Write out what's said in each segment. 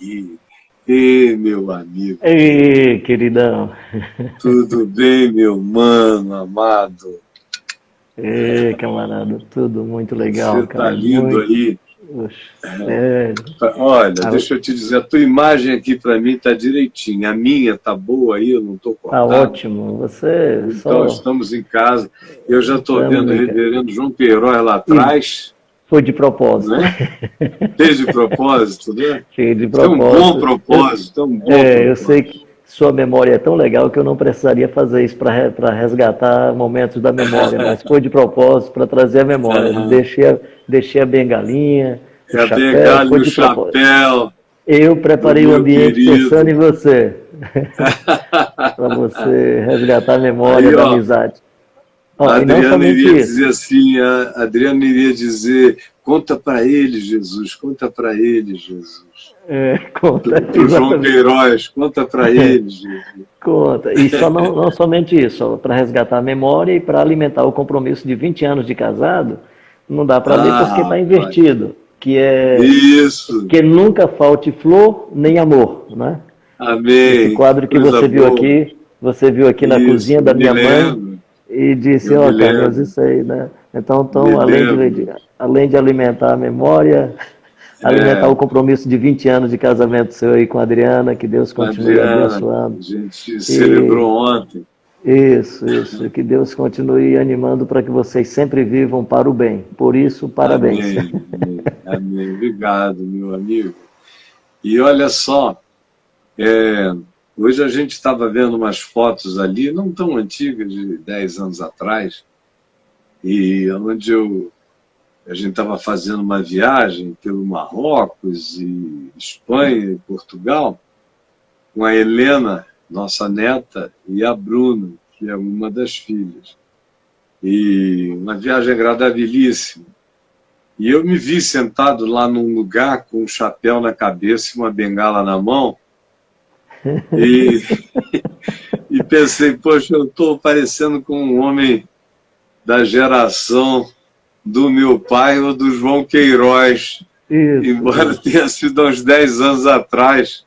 aqui. Ei, meu amigo, Ei, queridão. tudo bem, meu mano amado? Ei, camarada, tudo muito Você legal, tá cara. lindo Muito. aí. Oxe, sério. Olha, Ah, deixa eu te dizer, a tua imagem aqui para mim tá direitinha. A minha tá boa aí, eu não tô tá cortado. ótimo. Você Então, só estamos em casa. Eu já estou estamos vendo o em casa. reverendo João Queiroz lá E atrás, foi de propósito. né? Fez de propósito, né? Foi de É um bom propósito. propósito, é um bom Eu sei propósito. que sua memória é tão legal que eu não precisaria fazer isso para resgatar momentos da memória, mas foi de propósito para trazer a memória. Aham. Deixei a bengalinha, o É a chapéu, bengala e foi o de propósito. chapéu Eu do preparei o meu ambiente pensando querido. em você, para você resgatar a memória Aí, da ó, amizade. a Ó, e não Adriana somente iria isso. dizer assim, a Adriana iria dizer, conta para ele, Jesus, conta para ele, Jesus. Conta, Para o João exatamente. Queiroz, conta para ele, Jesus. Conta. E só não somente isso, para resgatar a memória e para alimentar o compromisso de 20 anos de casado, não dá para ler porque Ah, está rapaz. invertido, que é Isso. que nunca falte flor nem amor, né? Esse Amém. Que quadro que coisa boa. você viu aqui na Isso. cozinha Eu da me minha mãe lembro. e disse, Eu me ó, Carlinhos, lembro. isso aí, né? Me Então lembro. além de alimentar a memória, alimentar o É, compromisso de 20 anos de casamento seu aí com a Adriana, que Deus com a continue Adriana, abençoando. a gente E celebrou ontem. isso, que Deus continue animando para que vocês sempre vivam para o bem. Por isso, parabéns. Amém, amém, amém. Obrigado, meu amigo. E olha só, é, hoje a gente estava vendo umas fotos ali, não tão antigas, de 10 anos atrás, e a gente estava fazendo uma viagem pelo Marrocos e Espanha e Portugal, com a Helena, nossa neta, e a Bruna, que é uma das filhas. E uma viagem agradabilíssima. E eu me vi sentado lá num lugar com um chapéu na cabeça e uma bengala na mão, e, e pensei, poxa, eu estou parecendo com um homem da geração do meu pai ou do João Queiroz, embora Isso. tenha sido há uns 10 anos atrás,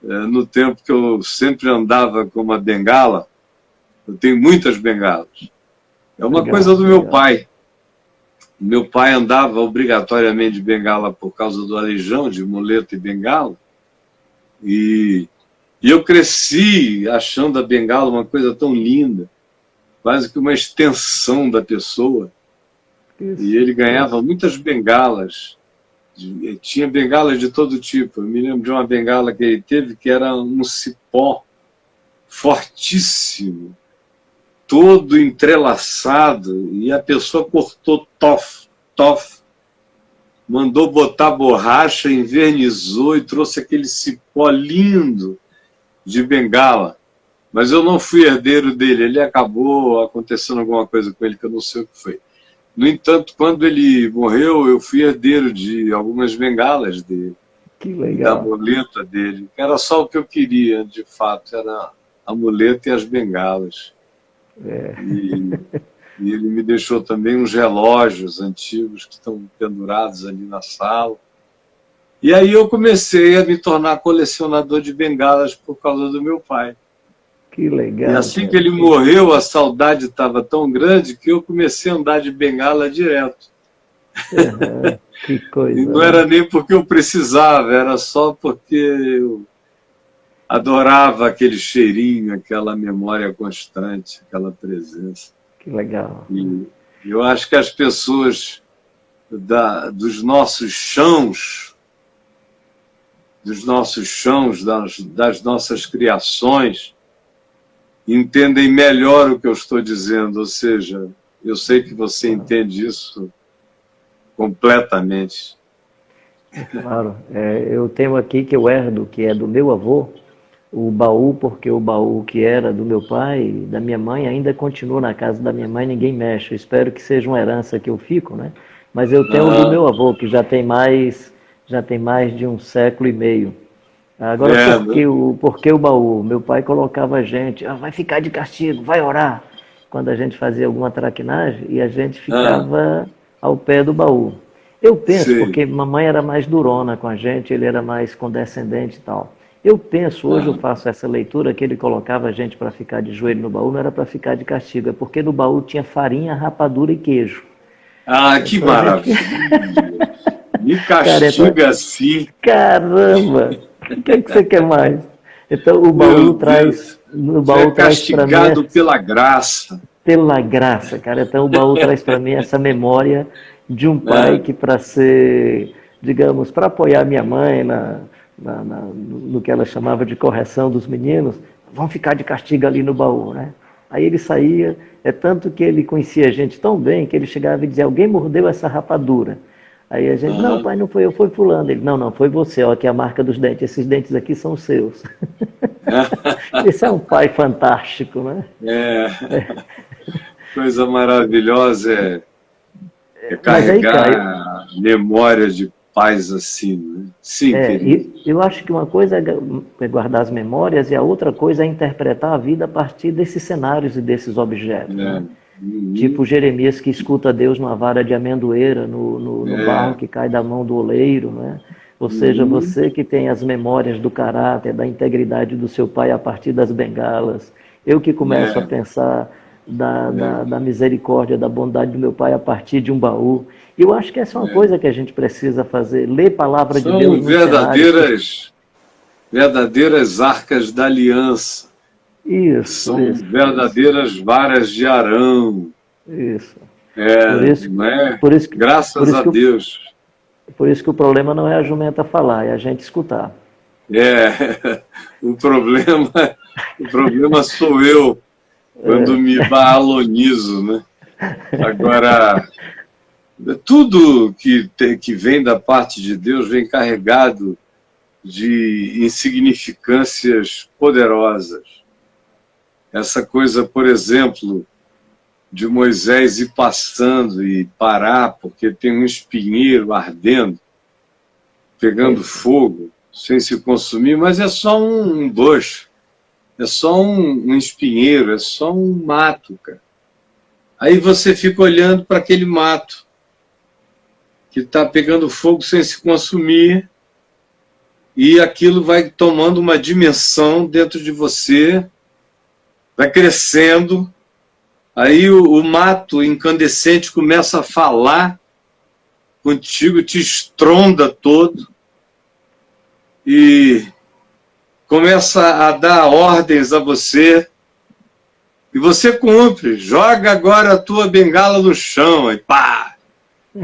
no tempo que eu sempre andava com uma bengala. Eu tenho muitas bengalas. É uma coisa Legal, do meu legal. pai. Meu pai andava obrigatoriamente de bengala por causa do aleijão, de muleta e bengala. E, e eu cresci achando a bengala uma coisa tão linda, quase que uma extensão da pessoa. E Isso, ele ganhava isso. muitas bengalas. Tinha bengalas de todo tipo. Eu me lembro de uma bengala que ele teve que era um cipó fortíssimo, todo entrelaçado, e a pessoa cortou tof, tof, mandou botar borracha, invernizou e trouxe aquele cipó lindo de bengala. Mas eu não fui herdeiro dele, ele acabou acontecendo alguma coisa com ele que eu não sei o que foi. No entanto, quando ele morreu, eu fui herdeiro de algumas bengalas dele Que e da legal. muleta dele, que era só o que eu queria, de fato, era a muleta e as bengalas. E, e ele me deixou também uns relógios antigos que estão pendurados ali na sala. E aí eu comecei a me tornar colecionador de bengalas por causa do meu pai. Que E legal, assim que cara. ele morreu, a saudade estava tão grande que eu comecei a andar de bengala direto. Aham, que E coisa, não né? era nem porque eu precisava, era só porque eu adorava aquele cheirinho, aquela memória constante, aquela presença. Que legal. E eu acho que as pessoas dos nossos chãos, das nossas criações, entendem melhor o que eu estou dizendo. Ou seja, eu sei que você entende isso completamente. É claro. Eu tenho aqui que eu herdo, que é do meu avô, o baú, porque o baú que era do meu pai e da minha mãe ainda continua na casa da minha mãe, ninguém mexe. Eu espero que seja uma herança que eu fico, né? Mas eu tenho o do Aham. meu avô, que já tem mais de um século e meio. Agora, É, né? por que o baú? Meu pai colocava a gente, vai ficar de castigo, vai orar. Quando a gente fazia alguma traquinagem, e a gente Ah, ficava ao pé do baú. Eu penso, sei. porque mamãe era mais durona com a gente, ele era mais condescendente e tal. Eu penso, hoje eu Ah, faço essa leitura, que ele colocava a gente para ficar de joelho no baú, não era para ficar de castigo, é porque no baú tinha farinha, rapadura e queijo. que Então a gente, maravilha! Me cara, então, castiga assim, caramba, o que é que você quer mais? Então meu Deus. o Você é baú traz para mim castigado pela graça. pela graça, cara. Então o baú traz para mim essa memória de um pai Né? que para ser, digamos, para apoiar minha mãe no que ela chamava de correção dos meninos, vão ficar de castigo ali no baú, né? Aí ele saía, é tanto que ele conhecia a gente tão bem que ele chegava e dizia, alguém mordeu essa rapadura. Aí a gente, não, Aham. pai, não foi eu, foi fulano. Ele, não, não, foi você, ó, aqui é a marca dos dentes, esses dentes aqui são seus. Esse é um pai fantástico, né? É, coisa maravilhosa é Mas aí, Caio, carregar memória de pais assim, né? Sim, querido. eu acho que uma coisa é guardar as memórias e a outra coisa é interpretar a vida a partir desses cenários e desses objetos, É. né? Tipo Uhum. Jeremias que escuta Deus numa vara de amendoeira, no barro É. que cai da mão do oleiro, né? Ou seja, Uhum. você que tem as memórias do caráter, da integridade do seu pai a partir das bengalas. Eu que começo a É. pensar É. da misericórdia, da bondade do meu pai a partir de um baú. E eu acho que essa é uma É. coisa que a gente precisa fazer, ler palavra de Deus São nos cenários que... verdadeiras arcas da aliança. Isso, São isso, isso, verdadeiras varas de Arão. isso. Por É, isso, não é? por isso, por Graças isso a que Deus. Por isso que o problema não é a jumenta falar, é a gente escutar. É, o problema, o problema sou eu quando me balonizo, né? Agora, tudo que vem da parte de Deus vem carregado de insignificâncias poderosas. Essa coisa, por exemplo, de Moisés ir passando e parar porque tem um espinheiro ardendo, pegando Isso. fogo, sem se consumir, mas é só um bush, é só um espinheiro, é só um mato, cara. Aí você fica olhando para aquele mato que está pegando fogo sem se consumir e aquilo vai tomando uma dimensão dentro de você, vai crescendo, aí o mato incandescente começa a falar contigo, te estronda todo e começa a dar ordens a você e você cumpre, joga agora a tua bengala no chão, aí pá!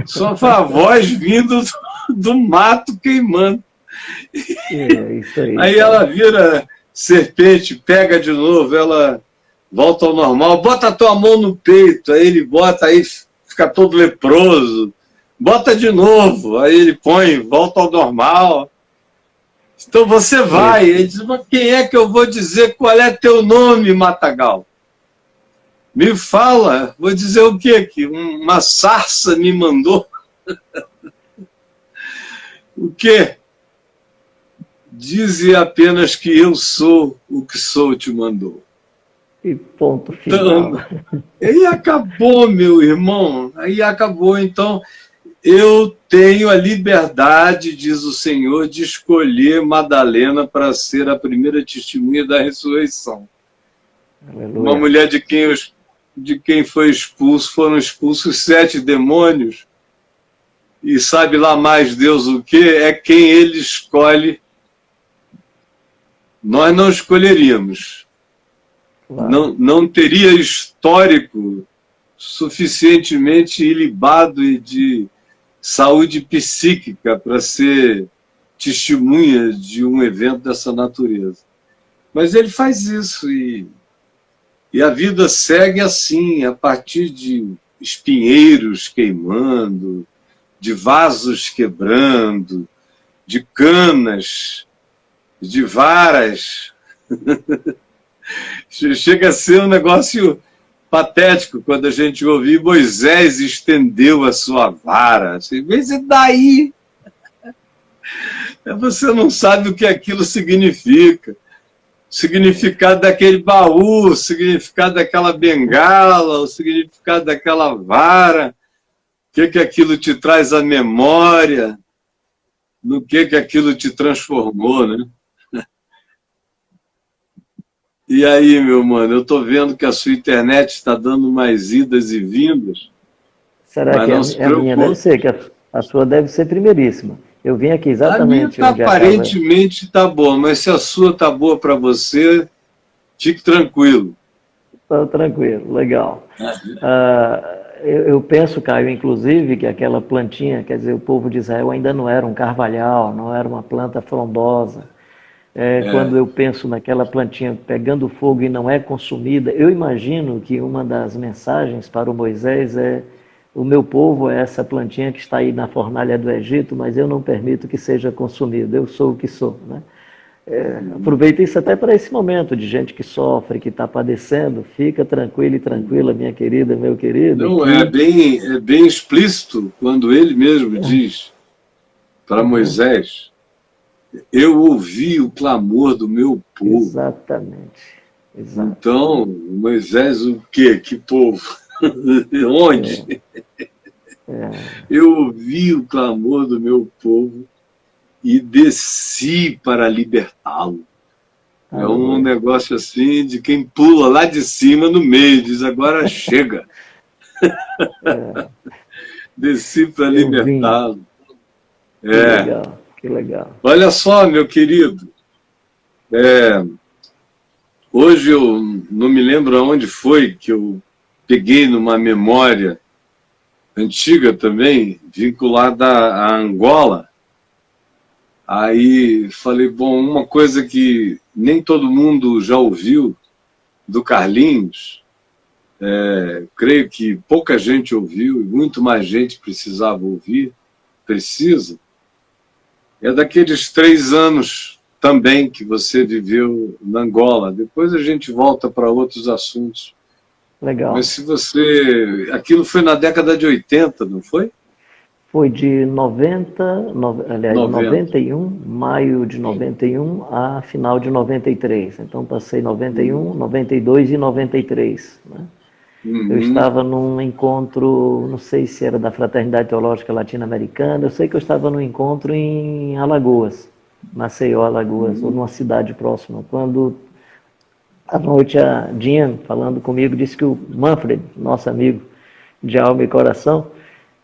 Só foi a voz vindo do mato queimando. É isso aí, Aí ela cara. vira serpente, pega de novo, ela volta ao normal, bota a tua mão no peito, aí ele bota, aí fica todo leproso, bota de novo, aí ele põe, volta ao normal. Então você vai, Isso. ele diz, mas quem é que eu vou dizer qual é teu nome, Matagal? Me fala, vou dizer o quê? Que uma sarça me mandou? O quê? Dize apenas que eu sou o que sou te mandou. E ponto Então, final. aí acabou, meu irmão, aí acabou. Então, eu tenho a liberdade, diz o Senhor, de escolher Madalena para ser a primeira testemunha da ressurreição. Uma Aleluia. mulher de quem foi expulso, foram expulsos 7 demônios, e sabe lá mais Deus o que, é quem ele escolhe. Nós não escolheríamos. Claro. Não teria histórico suficientemente ilibado e de saúde psíquica para ser testemunha de um evento dessa natureza. Mas ele faz isso e a vida segue assim, a partir de espinheiros queimando, de vasos quebrando, de canas, de varas. Chega a ser um negócio patético quando a gente ouve Moisés estendeu a sua vara. Você vê, e daí? Você não sabe o que aquilo significa. O significado daquele baú, o significado daquela bengala, o significado daquela vara. que aquilo te traz à memória, no que aquilo te transformou, né? E aí, meu mano, eu tô vendo que a sua internet está dando mais idas e vindas, Será mas que é não a se a minha? Deve preocupe. ser, que a sua deve ser primeiríssima. Eu vim aqui A minha exatamente tá, onde acaba. aparentemente tá boa, mas se a sua tá boa para você, fique tranquilo. Tá tranquilo, legal. Eu penso, Caio, inclusive, que aquela plantinha, quer dizer, o povo de Israel ainda não era um carvalhal, não era uma planta frondosa. Quando É, eu penso naquela plantinha pegando fogo e não é consumida, eu imagino que uma das mensagens para o Moisés é: o meu povo é essa plantinha que está aí na fornalha do Egito, mas eu não permito que seja consumido, eu sou o que sou, né? Aproveita isso até para esse momento de gente que sofre, que está padecendo. Fica tranquilo e tranquila, minha querida, meu querido, não que é bem explícito quando ele mesmo diz para Moisés: eu ouvi o clamor do meu povo. exatamente, exato. Então, Moisés, o quê? Que povo? Onde? Eu ouvi o clamor do meu povo e desci para libertá-lo. É um Aleluia. negócio assim de quem pula lá de cima no meio, diz agora chega, desci para Eu vim. libertá-lo. Que É. legal, que legal. Olha só, meu querido, hoje eu não me lembro aonde foi que eu peguei numa memória antiga também, vinculada à Angola. Aí falei, bom, uma coisa que nem todo mundo já ouviu do Carlinhos, creio que pouca gente ouviu, e muito mais gente precisava ouvir, precisa, é daqueles 3 anos também que você viveu na Angola. Depois a gente volta para outros assuntos. Mas Legal. se você... Aquilo foi na década de 80, não foi? Foi de 90, aliás, 90. 91, maio de 91 a final de 93. Então passei 91, 92 e 93. Né? Eu Uhum. estava num encontro, não sei se era da Fraternidade Teológica Latino-Americana, eu sei que eu estava num encontro em Alagoas, Maceió, Alagoas, ou Uhum. numa cidade próxima, quando à noite a Dinha, falando comigo, disse que o Manfred, nosso amigo de alma e coração,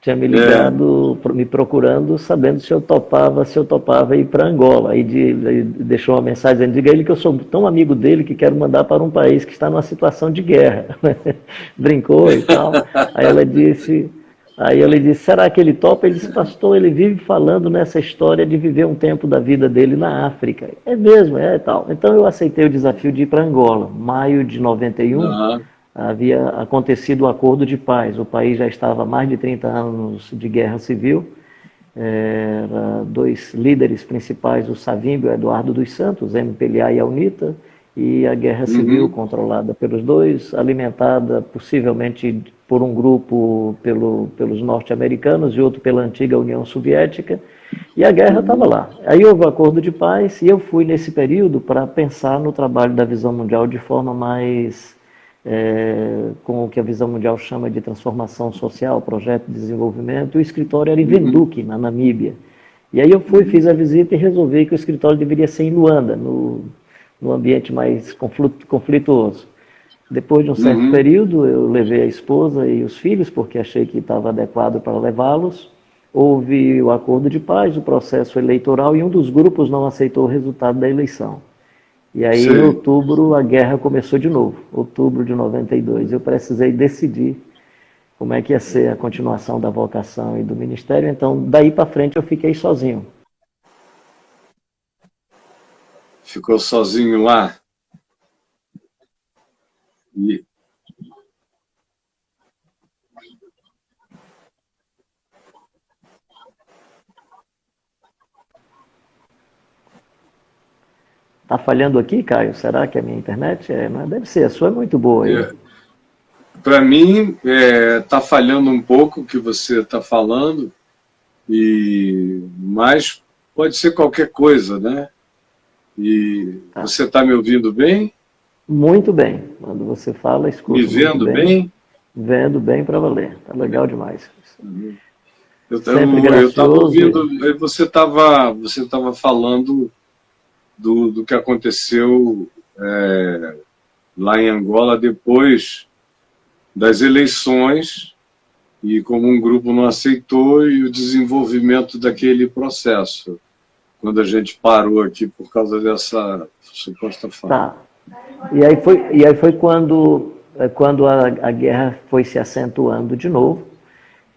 tinha me É. ligado, me procurando, sabendo se eu topava ir para Angola. Aí ele deixou uma mensagem dizendo: diga a ele que eu sou tão amigo dele que quero mandar para um país que está numa situação de guerra. Brincou e tal. Aí ela disse, Aí ele disse: será que ele topa? Ele disse: pastor, ele vive falando nessa história de viver um tempo da vida dele na África. É mesmo, é tal. Então eu aceitei o desafio de ir para Angola. Maio de 91, Uhum. havia acontecido o acordo de paz. O país já estava há mais de 30 anos de guerra civil. Dois líderes principais, o Savimbi e o Eduardo dos Santos, MPLA e a UNITA, e a guerra civil Uhum. controlada pelos dois, alimentada possivelmente por um grupo pelos norte-americanos e outro pela antiga União Soviética, e a guerra estava Uhum. lá. Aí houve o acordo de paz e eu fui nesse período para pensar no trabalho da Visão Mundial de forma mais com o que a Visão Mundial chama de transformação social, projeto de desenvolvimento. E o escritório era em Uhum. Windhoek, na Namíbia. E aí eu fui, fiz a visita e resolvi que o escritório deveria ser em Luanda, no ambiente mais conflituoso. Depois de um certo Uhum. período, eu levei a esposa e os filhos, porque achei que estava adequado para levá-los. Houve o acordo de paz, o processo eleitoral, e um dos grupos não aceitou o resultado da eleição. E aí, em Sei. outubro, a guerra começou de novo, outubro de 92. Eu precisei decidir como é que ia ser a continuação da vocação e do ministério, então, daí para frente, eu fiquei sozinho. Ficou sozinho lá. E Tá falhando aqui, Caio? Será que a minha internet é? Não, deve ser, a sua é muito boa aí. para mim está falhando um pouco o que você está falando, mas pode ser qualquer coisa, né? E Tá. você está me ouvindo bem? Muito bem. Quando você fala, Me escuto muito vendo bem. bem? Vendo bem para valer. Tá legal demais. Uhum. Sempre Eu estava gracioso. ouvindo, você tava falando do que aconteceu lá em Angola depois das eleições e como um grupo não aceitou e o desenvolvimento daquele processo, quando a gente parou aqui por causa dessa suposta falha. Tá. E aí foi quando a guerra foi se acentuando de novo.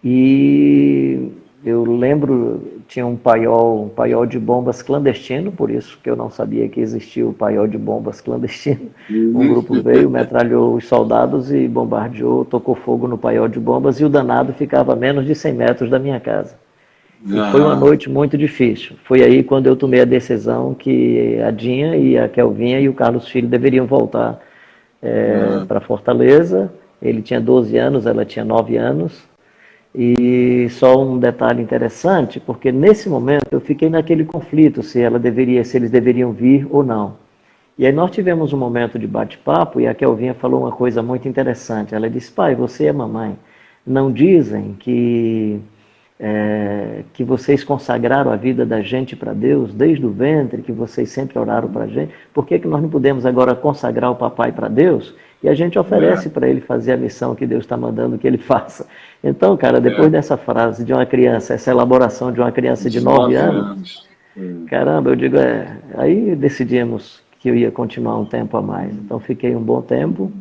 E eu lembro, tinha um paiol de bombas clandestino, por isso que eu não sabia que existia o paiol de bombas clandestino. Um grupo veio, metralhou os soldados e bombardeou, tocou fogo no paiol de bombas e o danado ficava a menos de 100 metros da minha casa. E foi uma noite muito difícil. Foi aí quando eu tomei a decisão que a Dinha e a Kelvinha e o Carlos Filho deveriam voltar para Fortaleza. Ele tinha 12 anos, ela tinha 9 anos. E só um detalhe interessante, porque nesse momento eu fiquei naquele conflito se eles deveriam vir ou não. E aí nós tivemos um momento de bate-papo e a Kelvinha falou uma coisa muito interessante. Ela disse: pai, você é mamãe. Não dizem que vocês consagraram a vida da gente para Deus desde o ventre, que vocês sempre oraram para a gente? Por que nós não podemos agora consagrar o papai para Deus? E a gente oferece para ele fazer a missão que Deus está mandando que ele faça. Então, cara, depois dessa frase de uma criança, essa elaboração de uma criança de 9 anos, caramba, eu digo, aí decidimos que eu ia continuar um tempo a mais. Então, fiquei um bom tempo.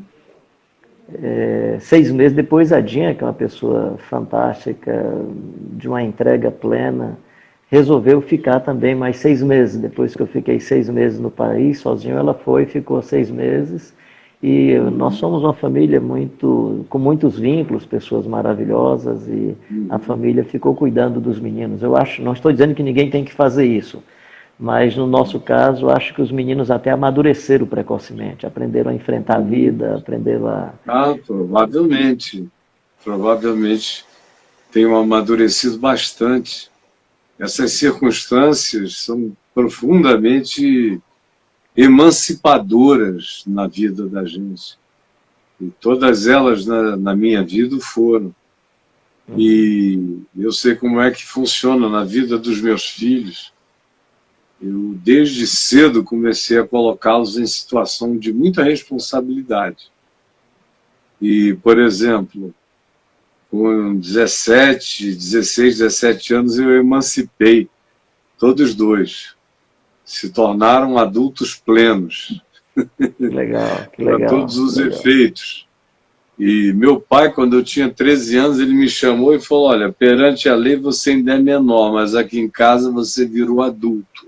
6 meses depois, a Dinha, que é uma pessoa fantástica, de uma entrega plena, resolveu ficar também mais 6 meses. Depois que eu fiquei 6 meses no país, sozinho, ela ficou 6 meses. E nós somos uma família com muitos vínculos, pessoas maravilhosas, e a família ficou cuidando dos meninos. Eu acho, não estou dizendo que ninguém tem que fazer isso, mas no nosso caso, acho que os meninos até amadureceram precocemente, aprenderam a enfrentar a vida, aprenderam a... Provavelmente tenham amadurecido bastante. Essas circunstâncias são profundamente emancipadoras na vida da gente. E todas elas na minha vida foram. E eu sei como é que funciona na vida dos meus filhos. Eu, desde cedo, comecei a colocá-los em situação de muita responsabilidade. E, por exemplo, com 16, 17 anos, eu emancipei todos dois. Se tornaram adultos plenos. Legal, que legal. Para todos os efeitos. E meu pai, quando eu tinha 13 anos, ele me chamou e falou: olha, perante a lei você ainda é menor, mas aqui em casa você virou adulto.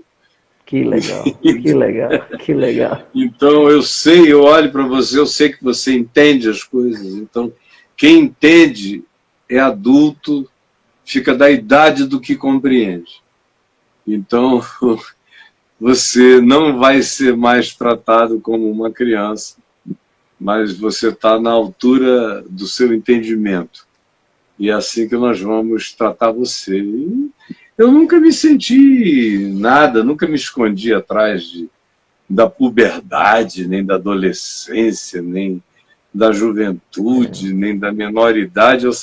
Que legal, que legal, que legal. Então eu olho para você, eu sei que você entende as coisas. Então, quem entende é adulto, fica da idade do que compreende. Então, você não vai ser mais tratado como uma criança, mas você está na altura do seu entendimento. E é assim que nós vamos tratar você. E eu nunca me senti nada, nunca me escondi atrás da puberdade, nem da adolescência, nem da juventude, nem da menoridade. Eu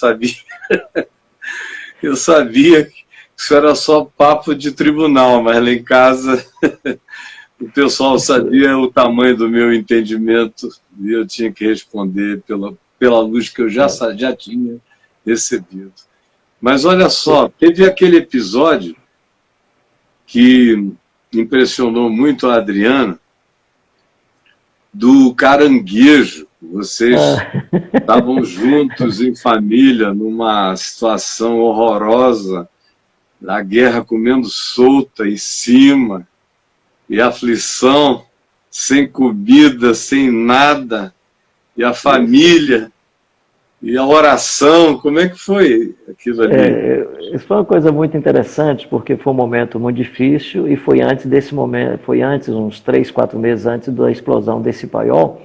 sabia que isso era só papo de tribunal, mas lá em casa o pessoal sabia o tamanho do meu entendimento e eu tinha que responder pela luz que eu já tinha recebido. Mas olha só, teve aquele episódio que impressionou muito a Adriana, do caranguejo. Vocês estavam juntos em família, numa situação horrorosa, a guerra comendo solta em cima, e a aflição, sem comida, sem nada, e a família, e a oração. Como é que foi aquilo ali? Isso foi uma coisa muito interessante, porque foi um momento muito difícil, e foi antes desse momento, foi antes, uns 3, 4 meses antes da explosão desse paiol.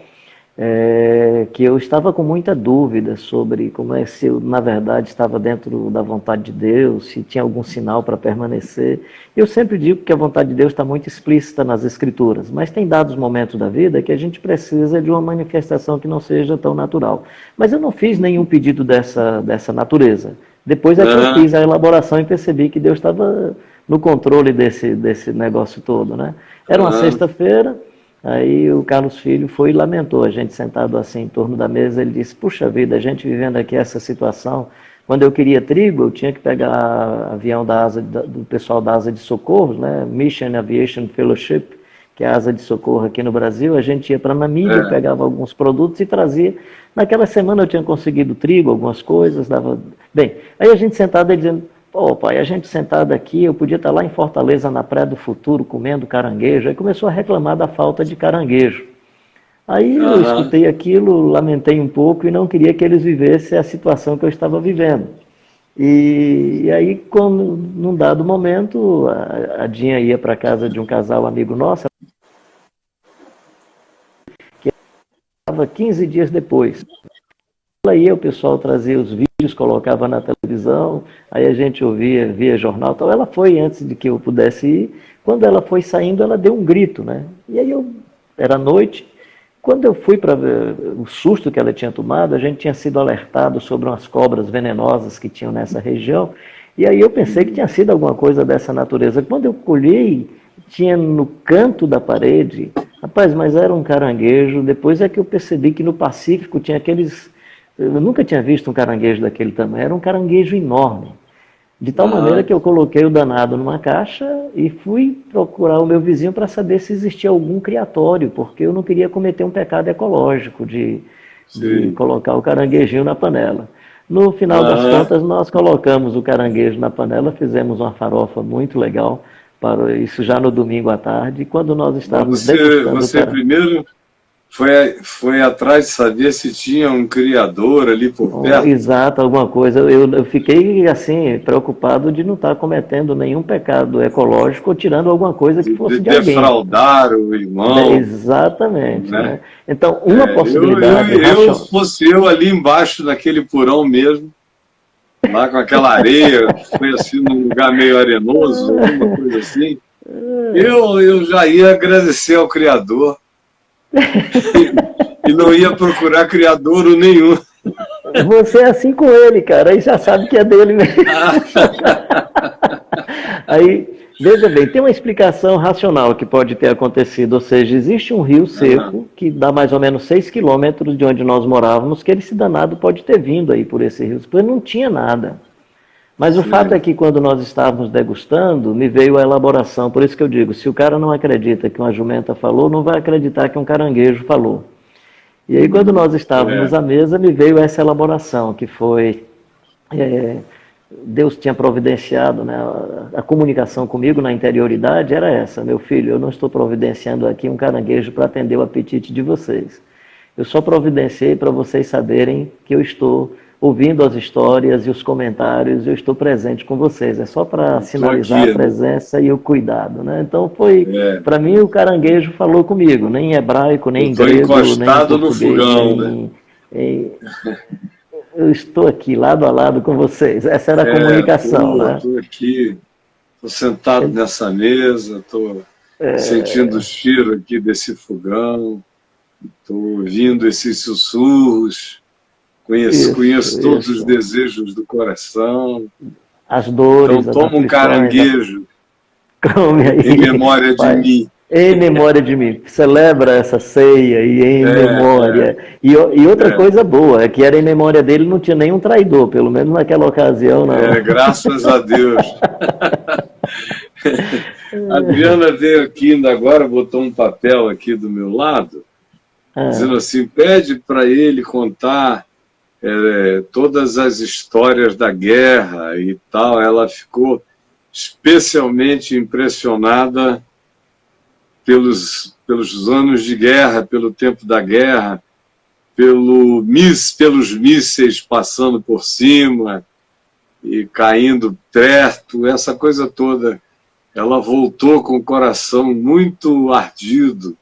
que eu estava com muita dúvida sobre como é se eu, na verdade, estava dentro da vontade de Deus, se tinha algum sinal para permanecer. Eu sempre digo que a vontade de Deus está muito explícita nas Escrituras, mas tem dados momentos da vida que a gente precisa de uma manifestação que não seja tão natural. Mas eu não fiz nenhum pedido dessa natureza. Depois é que eu fiz a elaboração e percebi que Deus estava no controle desse negócio todo, né? Era uma sexta-feira. Aí o Carlos Filho foi e lamentou, a gente sentado assim em torno da mesa, ele disse, puxa vida, a gente vivendo aqui essa situação, quando eu queria trigo, eu tinha que pegar avião do pessoal da Asa de Socorro, né? Mission Aviation Fellowship, que é a Asa de Socorro aqui no Brasil, a gente ia para Namíbia, pegava alguns produtos e trazia. Naquela semana eu tinha conseguido trigo, algumas coisas, dava... Bem, aí a gente sentado aí dizendo, pô, pai, a gente sentado aqui, eu podia estar lá em Fortaleza, na Praia do Futuro, comendo caranguejo. Aí começou a reclamar da falta de caranguejo. Aí eu escutei aquilo, lamentei um pouco e não queria que eles vivessem a situação que eu estava vivendo. E aí, quando, num dado momento, a Dinha ia para casa de um casal amigo nosso, que estava 15 dias depois. Aí o pessoal trazia os vídeos, colocava na televisão, aí a gente ouvia, via jornal, então ela foi antes de que eu pudesse ir. Quando ela foi saindo, ela deu um grito, né? E aí era noite, quando eu fui para ver o susto que ela tinha tomado, a gente tinha sido alertado sobre umas cobras venenosas que tinham nessa região, e aí eu pensei que tinha sido alguma coisa dessa natureza. Quando eu olhei, tinha no canto da parede, rapaz, mas era um caranguejo. Depois é que eu percebi que no Pacífico tinha aqueles... Eu nunca tinha visto um caranguejo daquele tamanho, era um caranguejo enorme. De tal maneira que eu coloquei o danado numa caixa e fui procurar o meu vizinho para saber se existia algum criatório, porque eu não queria cometer um pecado ecológico de colocar o caranguejinho na panela. No final das contas, nós colocamos o caranguejo na panela, fizemos uma farofa muito legal, para isso já no domingo à tarde, e quando nós estávamos degustando... Você primeiro... Foi atrás de saber se tinha um criador ali por perto? Exato, alguma coisa. Eu fiquei, assim, preocupado de não estar cometendo nenhum pecado ecológico ou tirando alguma coisa que fosse de alguém. Defraudar o irmão. Exatamente. Né? Então, uma possibilidade... Fosse eu ali embaixo daquele porão mesmo, lá com aquela areia, foi assim num lugar meio arenoso, alguma coisa assim, eu já ia agradecer ao Criador. E não ia procurar criadouro nenhum. Você é assim com ele, cara, aí já sabe que é dele mesmo. Aí, veja bem, tem uma explicação racional que pode ter acontecido, ou seja, existe um rio seco que dá mais ou menos 6 quilômetros de onde nós morávamos, que esse danado pode ter vindo aí por esse rio, porque não tinha nada. Mas o fato é que quando nós estávamos degustando, me veio a elaboração. Por isso que eu digo, se o cara não acredita que uma jumenta falou, não vai acreditar que um caranguejo falou. E aí quando nós estávamos à mesa, me veio essa elaboração, que foi... Deus tinha providenciado, né, a comunicação comigo na interioridade era essa: meu filho, eu não estou providenciando aqui um caranguejo para atender o apetite de vocês. Eu só providenciei para vocês saberem que eu estou... ouvindo as histórias e os comentários, eu estou presente com vocês. É só para sinalizar a presença e o cuidado, né? Então foi, para mim, o caranguejo falou comigo, nem em hebraico, nem em grego, encostado nem em português, no fogão, eu estou aqui, lado a lado com vocês. Essa era a comunicação, né? Estou aqui, estou sentado nessa mesa, estou sentindo o cheiro aqui desse fogão, estou ouvindo esses sussurros. Conheço todos os desejos do coração. As dores. Então toma um caranguejo em memória de mim. Em memória de mim. Celebra essa ceia e em memória. E outra coisa boa, é que era em memória dele, não tinha nenhum traidor, pelo menos naquela ocasião. Não. Graças a Deus. A Adriana veio aqui ainda agora, botou um papel aqui do meu lado, dizendo assim, pede para ele contar todas as histórias da guerra e tal. Ela ficou especialmente impressionada pelos anos de guerra, pelo tempo da guerra, pelos mísseis passando por cima e caindo perto, essa coisa toda. Ela voltou com o coração muito ardido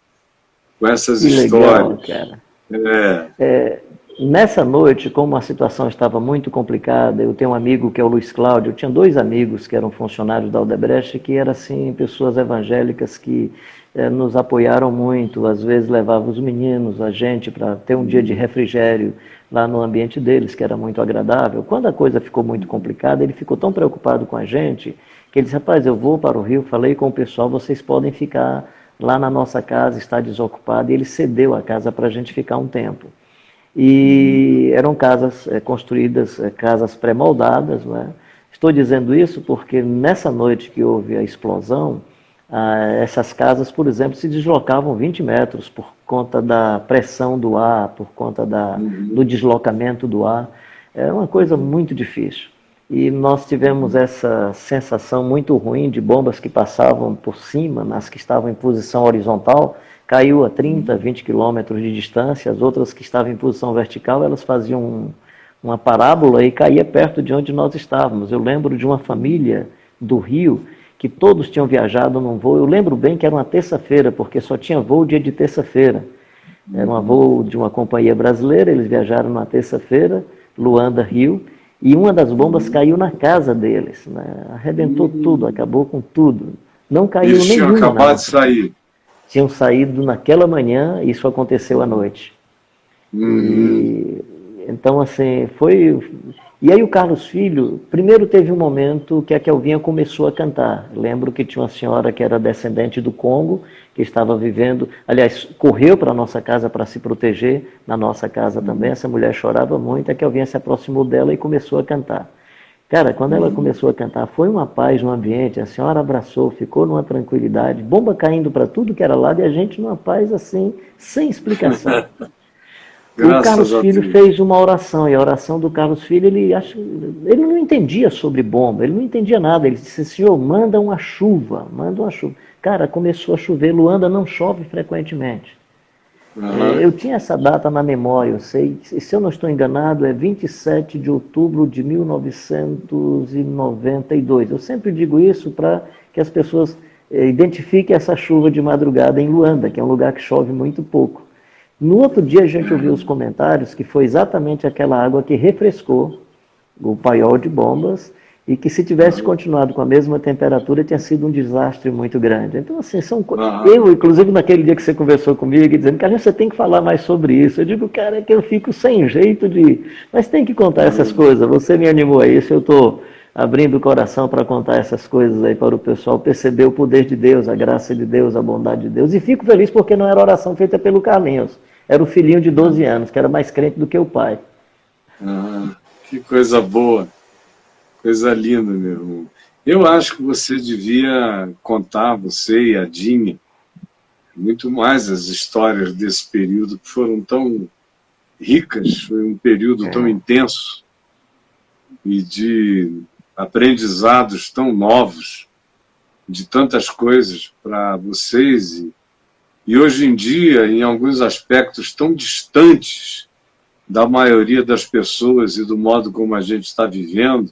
com essas histórias. Legal, cara. Nessa noite, como a situação estava muito complicada, eu tenho um amigo que é o Luiz Cláudio, eu tinha 2 amigos que eram funcionários da Odebrecht, que eram assim, pessoas evangélicas que nos apoiaram muito, às vezes levavam os meninos, a gente, para ter um dia de refrigério lá no ambiente deles, que era muito agradável. Quando a coisa ficou muito complicada, ele ficou tão preocupado com a gente, que ele disse, rapaz, eu vou para o Rio, falei com o pessoal, vocês podem ficar lá na nossa casa, está desocupada, e ele cedeu a casa para a gente ficar um tempo. E eram casas construídas, casas pré-moldadas, né? Estou dizendo isso porque nessa noite que houve a explosão, essas casas, por exemplo, se deslocavam 20 metros por conta da pressão do ar, por conta do deslocamento do ar. Era uma coisa muito difícil. E nós tivemos essa sensação muito ruim de bombas que passavam por cima, nas que estavam em posição horizontal, caiu a 30, 20 quilômetros de distância, as outras que estavam em posição vertical, elas faziam uma parábola e caía perto de onde nós estávamos. Eu lembro de uma família do Rio, que todos tinham viajado num voo, eu lembro bem que era uma terça-feira, porque só tinha voo dia de terça-feira. Era um voo de uma companhia brasileira, eles viajaram na terça-feira, Luanda, Rio, e uma das bombas caiu na casa deles, né? Arrebentou tudo, acabou com tudo. Não caiu Eles tinham nenhuma. acabado de sair. Tinham saído naquela manhã, isso aconteceu à noite. Então, assim, foi... E aí o Carlos Filho, primeiro teve um momento que a Kelvinha começou a cantar. Lembro que tinha uma senhora que era descendente do Congo, que estava vivendo... Aliás, correu para a nossa casa para se proteger, na nossa casa também. Essa mulher chorava muito, a Kelvinha se aproximou dela e começou a cantar. Cara, quando ela começou a cantar, foi uma paz no ambiente, a senhora abraçou, ficou numa tranquilidade, bomba caindo para tudo que era lado e a gente numa paz assim, sem explicação. O Carlos Filho fez uma oração, e a oração do Carlos Filho, ele não entendia sobre bomba, ele não entendia nada, ele disse, Senhor, manda uma chuva, manda uma chuva. Cara, começou a chover, Luanda não chove frequentemente. Eu tinha essa data na memória, eu sei, se eu não estou enganado, é 27 de outubro de 1992. Eu sempre digo isso para que as pessoas identifiquem essa chuva de madrugada em Luanda, que é um lugar que chove muito pouco. No outro dia a gente ouviu os comentários que foi exatamente aquela água que refrescou o paiol de bombas e que se tivesse continuado com a mesma temperatura tinha sido um desastre muito grande. Então, assim, eu, inclusive naquele dia que você conversou comigo, dizendo, cara, você tem que falar mais sobre isso. Eu digo, cara, é que eu fico sem jeito de... Mas tem que contar essas coisas, você me animou a isso, eu estou abrindo o coração para contar essas coisas aí para o pessoal perceber o poder de Deus, a graça de Deus, a bondade de Deus. E fico feliz porque não era oração feita pelo Carlinhos, era o filhinho de 12 anos, que era mais crente do que o pai. Que coisa boa. Coisa linda, meu irmão. Eu acho que você devia contar, você e a Dinha, muito mais as histórias desse período, que foram tão ricas, foi um período tão intenso e de aprendizados tão novos, de tantas coisas para vocês. E hoje em dia, em alguns aspectos tão distantes da maioria das pessoas e do modo como a gente está vivendo,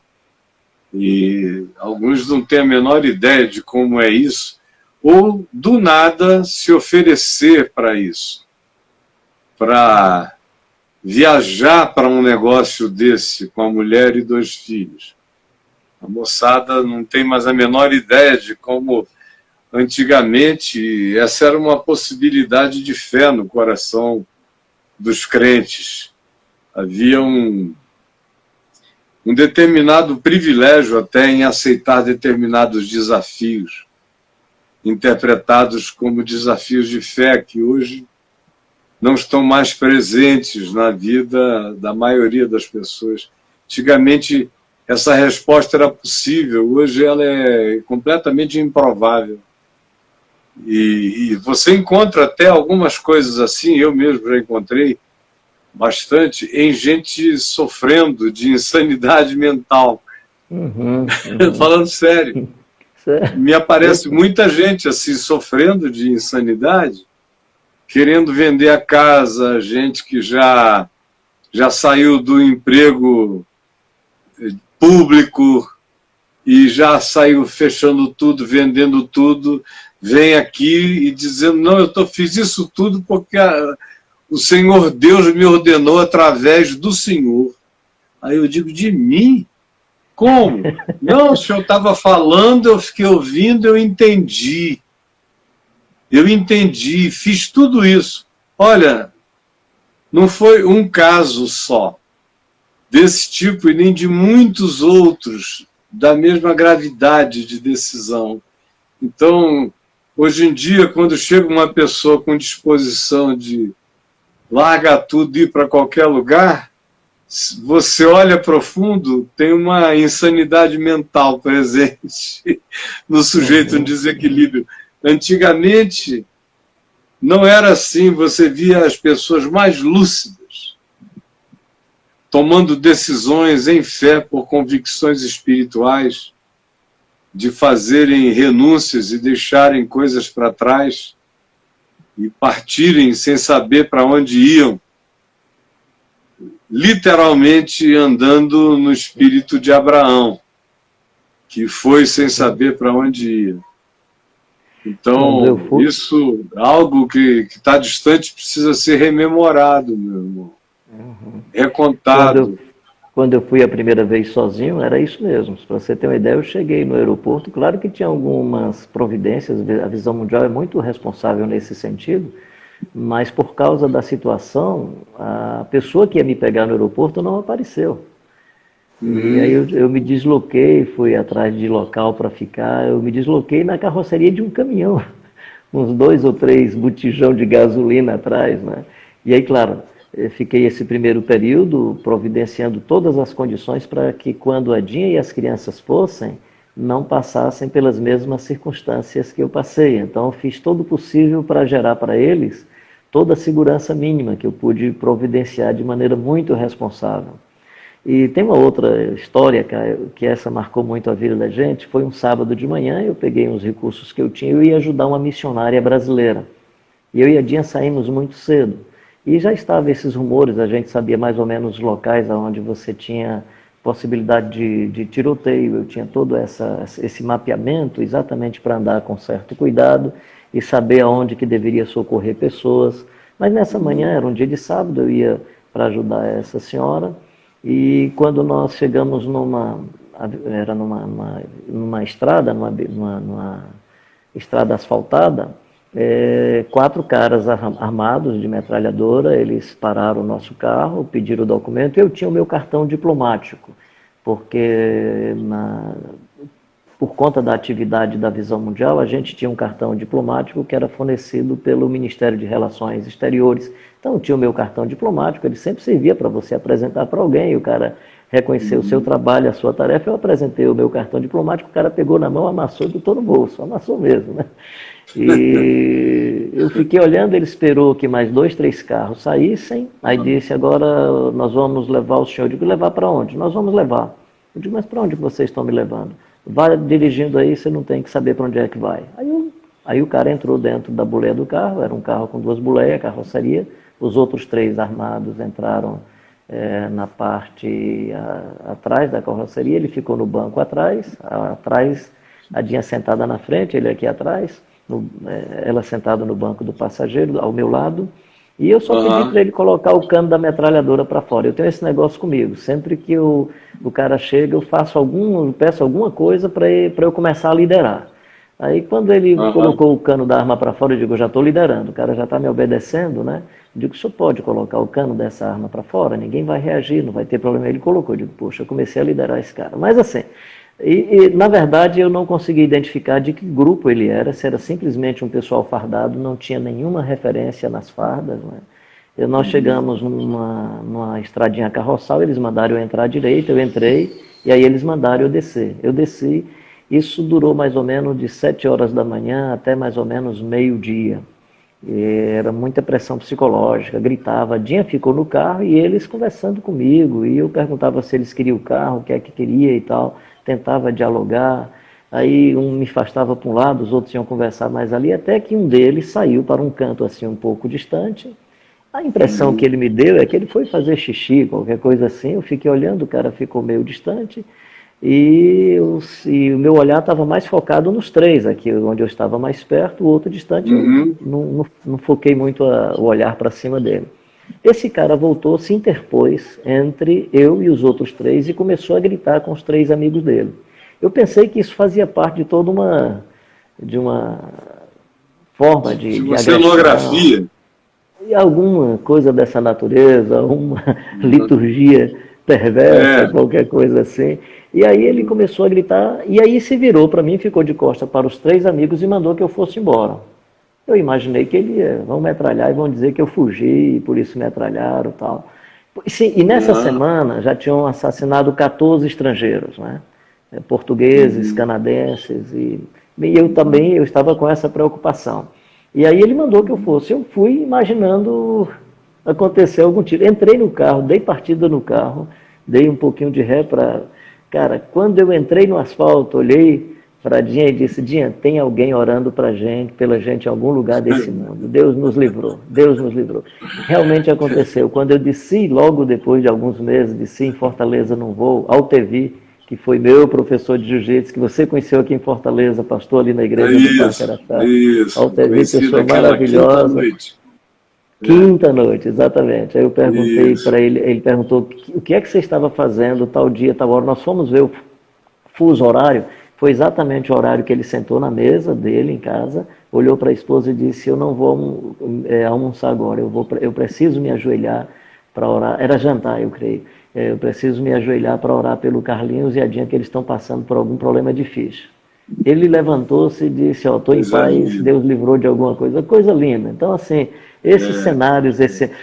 e alguns não têm a menor ideia de como é isso, ou do nada se oferecer para isso, para viajar para um negócio desse com a mulher e 2 filhos. A moçada não tem mais a menor ideia de como antigamente essa era uma possibilidade de fé no coração dos crentes. Havia um determinado privilégio até em aceitar determinados desafios, interpretados como desafios de fé, que hoje não estão mais presentes na vida da maioria das pessoas. Antigamente, essa resposta era possível, hoje ela é completamente improvável. E você encontra até algumas coisas assim, eu mesmo já encontrei, bastante em gente sofrendo de insanidade mental. Falando sério. Me aparece muita gente assim sofrendo de insanidade, querendo vender a casa, gente que já saiu do emprego público e já saiu fechando tudo, vendendo tudo, vem aqui e dizendo, não, fiz isso tudo porque o Senhor Deus me ordenou através do Senhor. Aí eu digo, de mim? Como? Não, o senhor estava falando, eu fiquei ouvindo, eu entendi. Eu entendi, fiz tudo isso. Olha, não foi um caso só desse tipo e nem de muitos outros da mesma gravidade de decisão. Então, hoje em dia, quando chega uma pessoa com disposição de largar tudo e ir para qualquer lugar, você olha profundo, tem uma insanidade mental presente no sujeito, um desequilíbrio. Antigamente, não era assim, você via as pessoas mais lúcidas, tomando decisões em fé por convicções espirituais, de fazerem renúncias e deixarem coisas para trás e partirem sem saber para onde iam, literalmente andando no espírito de Abraão, que foi sem saber para onde ia. Então, isso, algo que está distante, precisa ser rememorado, meu irmão. Recontado. Quando eu fui a primeira vez sozinho, era isso mesmo. Para você ter uma ideia, eu cheguei no aeroporto, claro que tinha algumas providências, a Visão Mundial é muito responsável nesse sentido, mas por causa da situação, a pessoa que ia me pegar no aeroporto não apareceu. E aí eu me desloquei, fui atrás de local para ficar, eu me desloquei na carroceria de um caminhão, uns 2 ou 3 botijão de gasolina atrás, né? E aí, claro, eu fiquei esse primeiro período providenciando todas as condições para que quando a Dinha e as crianças fossem, não passassem pelas mesmas circunstâncias que eu passei. Então, eu fiz todo o possível para gerar para eles toda a segurança mínima que eu pude providenciar de maneira muito responsável. E tem uma outra história, que essa marcou muito a vida da gente. Foi um sábado de manhã, eu peguei uns recursos que eu tinha, eu ia ajudar uma missionária brasileira. E eu e a Dinha saímos muito cedo. E já estavam esses rumores, a gente sabia mais ou menos os locais onde você tinha possibilidade de tiroteio, eu tinha todo esse mapeamento exatamente para andar com certo cuidado e saber aonde que deveria socorrer pessoas. Mas nessa manhã, era um dia de sábado, eu ia para ajudar essa senhora, e quando nós chegamos numa estrada, numa estrada asfaltada, 4 caras armados de metralhadora, eles pararam o nosso carro, pediram o documento. Eu tinha o meu cartão diplomático, porque por conta da atividade da Visão Mundial, a gente tinha um cartão diplomático que era fornecido pelo Ministério de Relações Exteriores. Então, eu tinha o meu cartão diplomático, ele sempre servia para você apresentar para alguém, o cara reconhecer o seu trabalho, a sua tarefa. Eu apresentei o meu cartão diplomático, o cara pegou na mão, amassou e botou no bolso, amassou mesmo, né? E eu fiquei olhando, ele esperou que mais 2, 3 carros saíssem, aí disse, agora nós vamos levar o senhor. Eu digo, levar para onde? Nós vamos levar. Eu digo, mas para onde vocês estão me levando? Vai dirigindo aí, você não tem que saber para onde é que vai. Aí o cara entrou dentro da boleia do carro, era um carro com 2 boleias, carroceria, os outros 3 armados entraram na parte atrás da carroceria, ele ficou no banco atrás, a Dinha sentada na frente, ele aqui atrás, ela sentada no banco do passageiro, ao meu lado, e eu só pedi para ele colocar o cano da metralhadora para fora. Eu tenho esse negócio comigo, sempre que o cara chega, eu peço alguma coisa para eu começar a liderar. Aí quando ele colocou o cano da arma para fora, eu digo, eu já estou liderando, o cara já está me obedecendo, né? Eu digo, o senhor pode colocar o cano dessa arma para fora? Ninguém vai reagir, não vai ter problema. Ele colocou, eu digo, poxa, eu comecei a liderar esse cara. Mas assim, na verdade eu não consegui identificar de que grupo ele era, se era simplesmente um pessoal fardado, não tinha nenhuma referência nas fardas, né? Nós chegamos numa estradinha carroçal, eles mandaram eu entrar à direita, eu entrei, e aí eles mandaram eu descer. Eu desci, isso durou mais ou menos de 7 horas da manhã até mais ou menos meio-dia. Era muita pressão psicológica, gritava, a Dinha ficou no carro e eles conversando comigo, e eu perguntava se eles queriam o carro, o que é que queria e tal, tentava dialogar, aí um me afastava para um lado, os outros iam conversar mais ali, até que um deles saiu para um canto assim um pouco distante. A impressão que ele me deu é que ele foi fazer xixi, qualquer coisa assim, eu fiquei olhando, o cara ficou meio distante, e o meu olhar estava mais focado nos 3, aqui onde eu estava mais perto, o outro distante, eu não foquei muito o olhar para cima dele. Esse cara voltou, se interpôs entre eu e os outros três e começou a gritar com os três amigos dele. Eu pensei que isso fazia parte de toda de uma forma De de uma agressão, cenografia. e alguma coisa dessa natureza, uma liturgia perversa, qualquer coisa assim. E aí ele começou a gritar, e aí se virou para mim, ficou de costa para os três amigos e mandou que eu fosse embora. Eu imaginei que ele ia, vão metralhar e vão dizer que eu fugi, e por isso metralharam e tal. Sim, e nessa semana já tinham assassinado 14 estrangeiros, né? Portugueses, canadenses, e eu também eu estava com essa preocupação. E aí ele mandou que eu fosse. Eu fui imaginando acontecer algum tiro. Entrei no carro, dei partida no carro, dei um pouquinho de ré para... Cara, quando eu entrei no asfalto, olhei para a Dinha e disse, Dinha, tem alguém orando pela gente em algum lugar desse mundo. Deus nos livrou, Deus nos livrou. Realmente aconteceu. Quando eu desci, logo depois de alguns meses, desci em Fortaleza num voo, Altevi, que foi meu professor de jiu-jitsu, que você conheceu aqui em Fortaleza, pastor ali na igreja do Parque Araçá. Altevi, pessoa maravilhosa. Quinta noite, exatamente. Aí eu perguntei para ele perguntou o que é que você estava fazendo tal dia, tal hora. Nós fomos ver o fuso horário, foi exatamente o horário que ele sentou na mesa dele em casa, olhou para a esposa e disse, eu não vou almoçar agora, eu preciso me ajoelhar para orar. Era jantar, eu creio. Eu preciso me ajoelhar para orar pelo Carlinhos e a Dinha, que eles estão passando por algum problema difícil. Ele levantou-se e disse, ó, estou em paz, Deus livrou de alguma coisa. Coisa linda. Então, assim, esses cenários...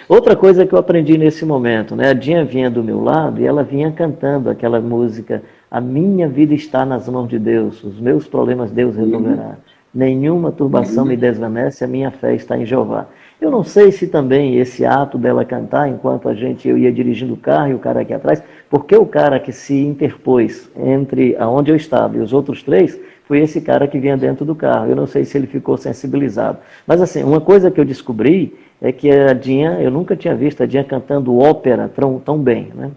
Outra coisa que eu aprendi nesse momento, né? A Dinha vinha do meu lado e ela vinha cantando aquela música, a minha vida está nas mãos de Deus, os meus problemas Deus resolverá. Nenhuma turbação me desvanece, a minha fé está em Jeová. Eu não sei se também esse ato dela cantar, enquanto eu ia dirigindo o carro e o cara aqui atrás, porque o cara que se interpôs entre aonde eu estava e os outros três, foi esse cara que vinha dentro do carro. Eu não sei se ele ficou sensibilizado. Mas assim, uma coisa que eu descobri é que a Dinha, eu nunca tinha visto a Dinha cantando ópera tão bem, né?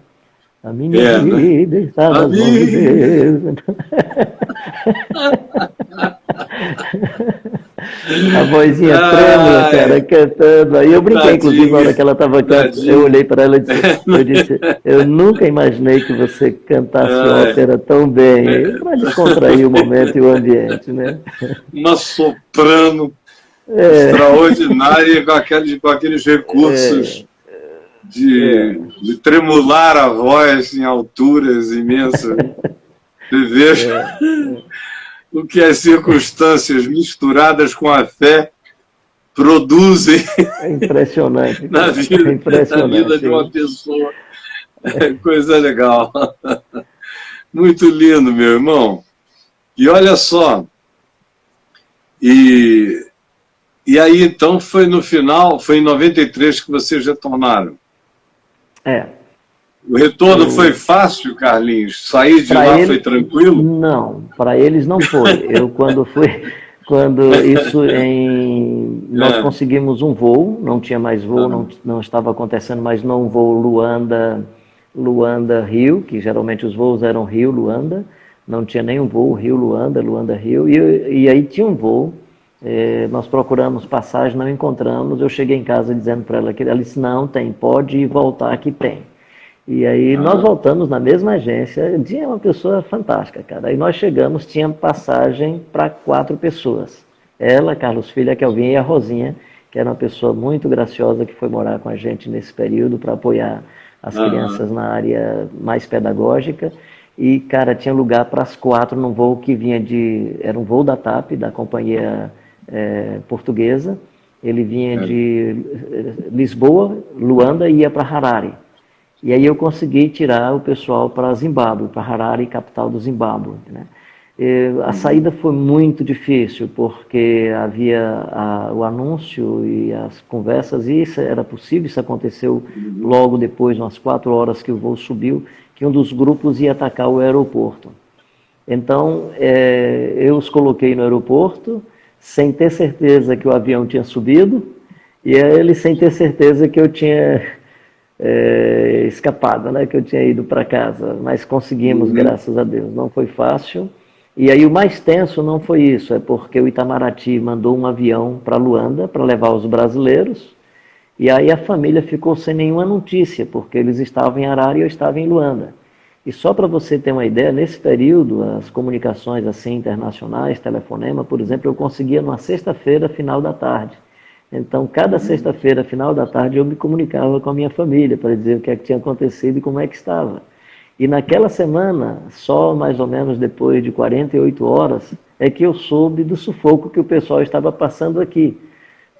A minha vida está nas mãos de Deus. A vozinha trêmula, cara, cantando. Aí eu brinquei, inclusive, na hora que ela estava cantando, eu olhei para ela e disse, eu nunca imaginei que você cantasse ópera tão bem. Para descontrair o momento e o ambiente, né? Uma soprano extraordinária com aqueles recursos de tremular a voz em alturas imensas. Você veja o que as circunstâncias misturadas com a fé produzem impressionante, na vida de uma pessoa. Coisa legal. Muito lindo, meu irmão. E olha só, e aí então foi no final, foi em 93 que vocês retornaram. O retorno foi fácil, Carlinhos? Sair de lá foi tranquilo? Não, para eles não foi. Eu nós conseguimos um voo, não tinha mais voo, não estava acontecendo mais não voo Luanda-Rio, que geralmente os voos eram Rio-Luanda, não tinha nenhum voo Rio-Luanda, Luanda-Rio, e aí tinha um voo, nós procuramos passagem, não encontramos, eu cheguei em casa dizendo para ela que ela disse, não, tem, pode voltar que tem. E aí nós voltamos na mesma agência, Dinha é uma pessoa fantástica, cara. Aí nós chegamos, tinha passagem para 4 pessoas. Ela, Carlos Filho, a Kelvinha e a Rosinha, que era uma pessoa muito graciosa que foi morar com a gente nesse período para apoiar as crianças na área mais pedagógica. E, cara, tinha lugar para as 4 num voo que vinha era um voo da TAP, da companhia portuguesa. Ele vinha de Lisboa, Luanda e ia para Harare. E aí eu consegui tirar o pessoal para Zimbábue, para Harare, capital do Zimbábue, né? A saída foi muito difícil, porque havia o anúncio e as conversas, e isso era possível, isso aconteceu logo depois, umas 4 horas que o voo subiu, que um dos grupos ia atacar o aeroporto. Então, eu os coloquei no aeroporto, sem ter certeza que o avião tinha subido, e eles sem ter certeza que eu tinha escapado, né, que eu tinha ido para casa, mas conseguimos, graças a Deus. Não foi fácil. E aí o mais tenso não foi isso, é porque o Itamaraty mandou um avião para Luanda para levar os brasileiros, E aí a família ficou sem nenhuma notícia, porque eles estavam em Harare e eu estava em Luanda. E só para você ter uma ideia, nesse período, as comunicações assim internacionais, telefonema, por exemplo, eu conseguia numa sexta-feira, final da tarde. Então, cada sexta-feira, final da tarde, eu me comunicava com a minha família para dizer o que é que tinha acontecido e como é que estava. E naquela semana, só mais ou menos depois de 48 horas, é que eu soube do sufoco que o pessoal estava passando aqui.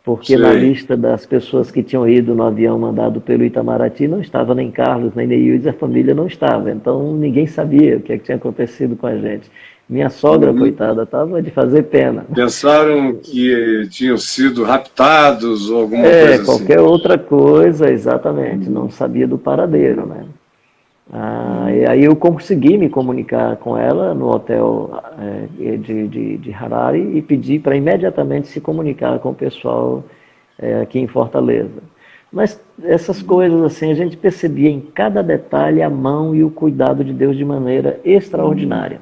Porque na Sei. lista das pessoas que tinham ido no avião mandado pelo Itamaraty não estava nem Carlos, nem Neildes, a família não estava. Então ninguém sabia o que é que tinha acontecido com a gente. Minha sogra, Uhum. coitada, estava de fazer pena. Pensaram que tinham sido raptados ou alguma É, coisa assim. qualquer outra coisa, exatamente, não sabia do paradeiro, né? E aí eu consegui me comunicar com ela no hotel de Harare e pedi para imediatamente se comunicar com o pessoal aqui em Fortaleza. Mas essas coisas assim, a gente percebia em cada detalhe a mão e o cuidado de Deus de maneira extraordinária.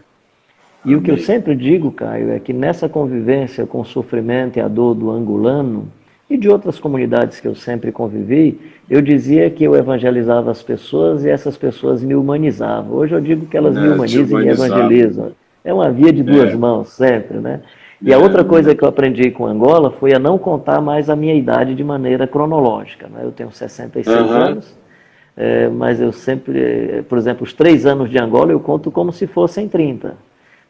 E o que eu Amém. sempre digo, Caio, é que nessa convivência com o sofrimento e a dor do angolano e de outras comunidades que eu sempre convivi, eu dizia que eu evangelizava as pessoas e essas pessoas me humanizavam. Hoje eu digo que elas me É, te humanizam e me humanizava. evangelizam. É uma via de duas É, mãos, sempre, né? E a outra coisa é. que eu aprendi com Angola foi a não contar mais a minha idade de maneira cronológica. Né? Eu tenho 66 Aham. anos, mas eu sempre, por exemplo, os 3 anos de Angola eu conto como se fossem 30.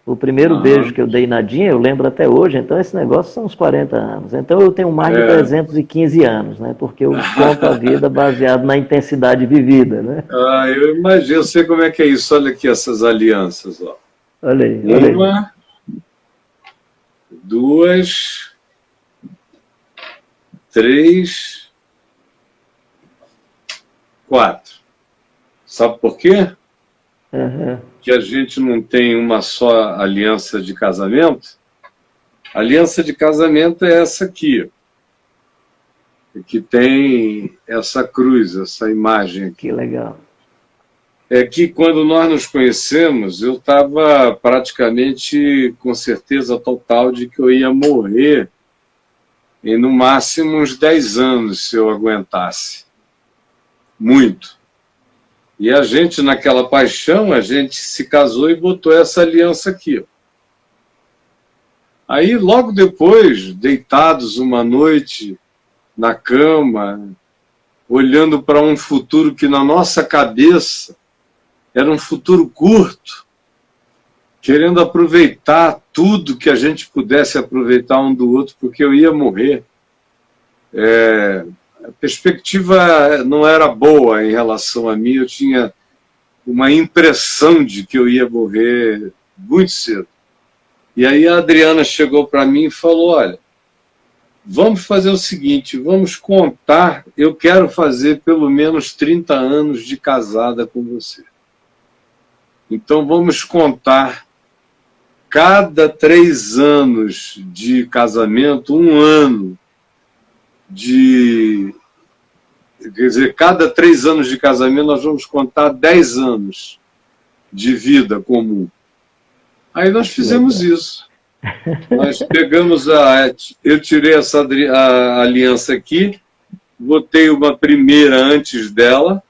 O primeiro beijo Aham. que eu dei na Dinha, eu lembro até hoje, então esse negócio são uns 40 anos. Então eu tenho mais de É. 315 anos, né? Porque eu conto a vida baseado na intensidade vivida, né? Ah, eu imagino, eu sei como é que é isso. Olha aqui essas alianças, ó. Olha aí, olha aí. Uma, duas, três, quatro. Sabe por quê? Uhum. Que a gente não tem uma só aliança de casamento? A aliança de casamento é essa aqui, que tem essa cruz, essa imagem Que aqui. legal. É que quando nós nos conhecemos, eu estava praticamente com certeza total de que eu ia morrer em no máximo uns 10 anos se eu aguentasse. Muito. E a gente, naquela paixão, a gente se casou e botou essa aliança aqui. Aí, logo depois, deitados uma noite na cama, olhando para um futuro que na nossa cabeça era um futuro curto, querendo aproveitar tudo que a gente pudesse aproveitar um do outro, porque eu ia morrer. A perspectiva não era boa em relação a mim, eu tinha uma impressão de que eu ia morrer muito cedo. E aí a Adriana chegou para mim e falou, olha, vamos fazer o seguinte, vamos contar, eu quero fazer pelo menos 30 anos de casada com você. Então vamos contar cada 3 anos de casamento, 1 ano de... Quer dizer, cada 3 anos de casamento nós vamos contar 10 anos de vida comum. Aí nós fizemos isso. Nós pegamos eu tirei a aliança aqui, botei uma primeira antes dela,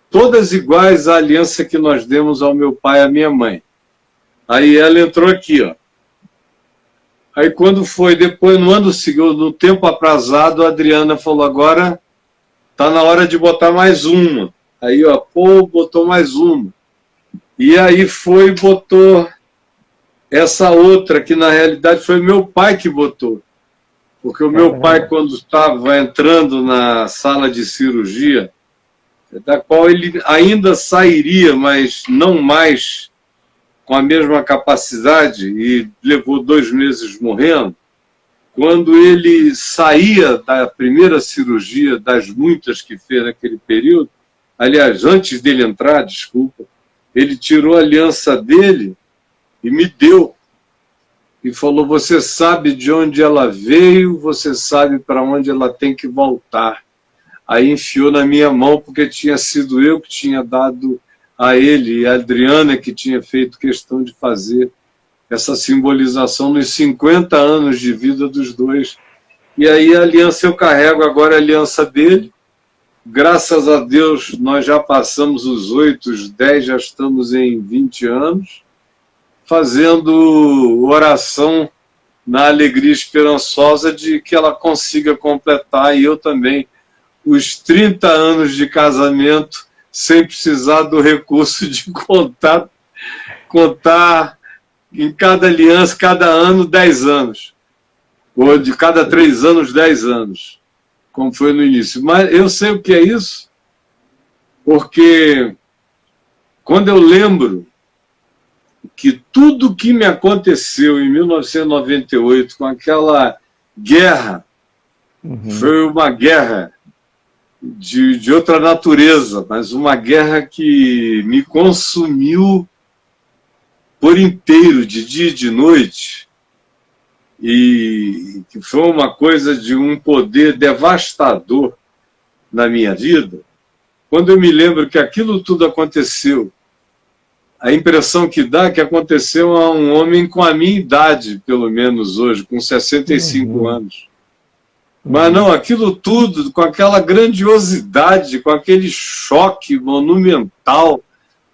todas iguais à aliança que nós demos ao meu pai e à minha mãe. Aí ela entrou aqui, ó. Aí quando foi depois, no ano seguinte, no tempo aprazado, a Adriana falou, agora tá na hora de botar mais uma. Aí, ó, pô, botou mais uma. E aí foi e botou essa outra, que na realidade foi meu pai que botou. Porque o meu pai, quando estava entrando na sala de cirurgia, da qual ele ainda sairia, mas não mais com a mesma capacidade, e levou 2 meses morrendo, quando ele saía da primeira cirurgia, das muitas que fez naquele período, aliás, antes dele entrar, desculpa, ele tirou a aliança dele e me deu. E falou, você sabe de onde ela veio, você sabe para onde ela tem que voltar. Aí enfiou na minha mão, porque tinha sido eu que tinha dado a ele, e a Adriana que tinha feito questão de fazer essa simbolização nos 50 anos de vida dos dois, E aí a aliança eu carrego agora, a aliança dele. Graças a Deus, nós já passamos os 8, os 10, já estamos em 20 anos, fazendo oração na alegria esperançosa de que ela consiga completar, e eu também, os 30 anos de casamento, sem precisar do recurso de contar em cada aliança, cada ano, 10 anos. Ou de cada 3 anos, 10 anos, como foi no início. Mas eu sei o que é isso, porque quando eu lembro que tudo que me aconteceu em 1998, com aquela guerra, foi uma guerra de outra natureza, mas uma guerra que me consumiu por inteiro, de dia e de noite, e que foi uma coisa de um poder devastador na minha vida. Quando eu me lembro que aquilo tudo aconteceu, a impressão que dá é que aconteceu a um homem com a minha idade, pelo menos hoje, com 65 anos. Mas não, aquilo tudo, com aquela grandiosidade, com aquele choque monumental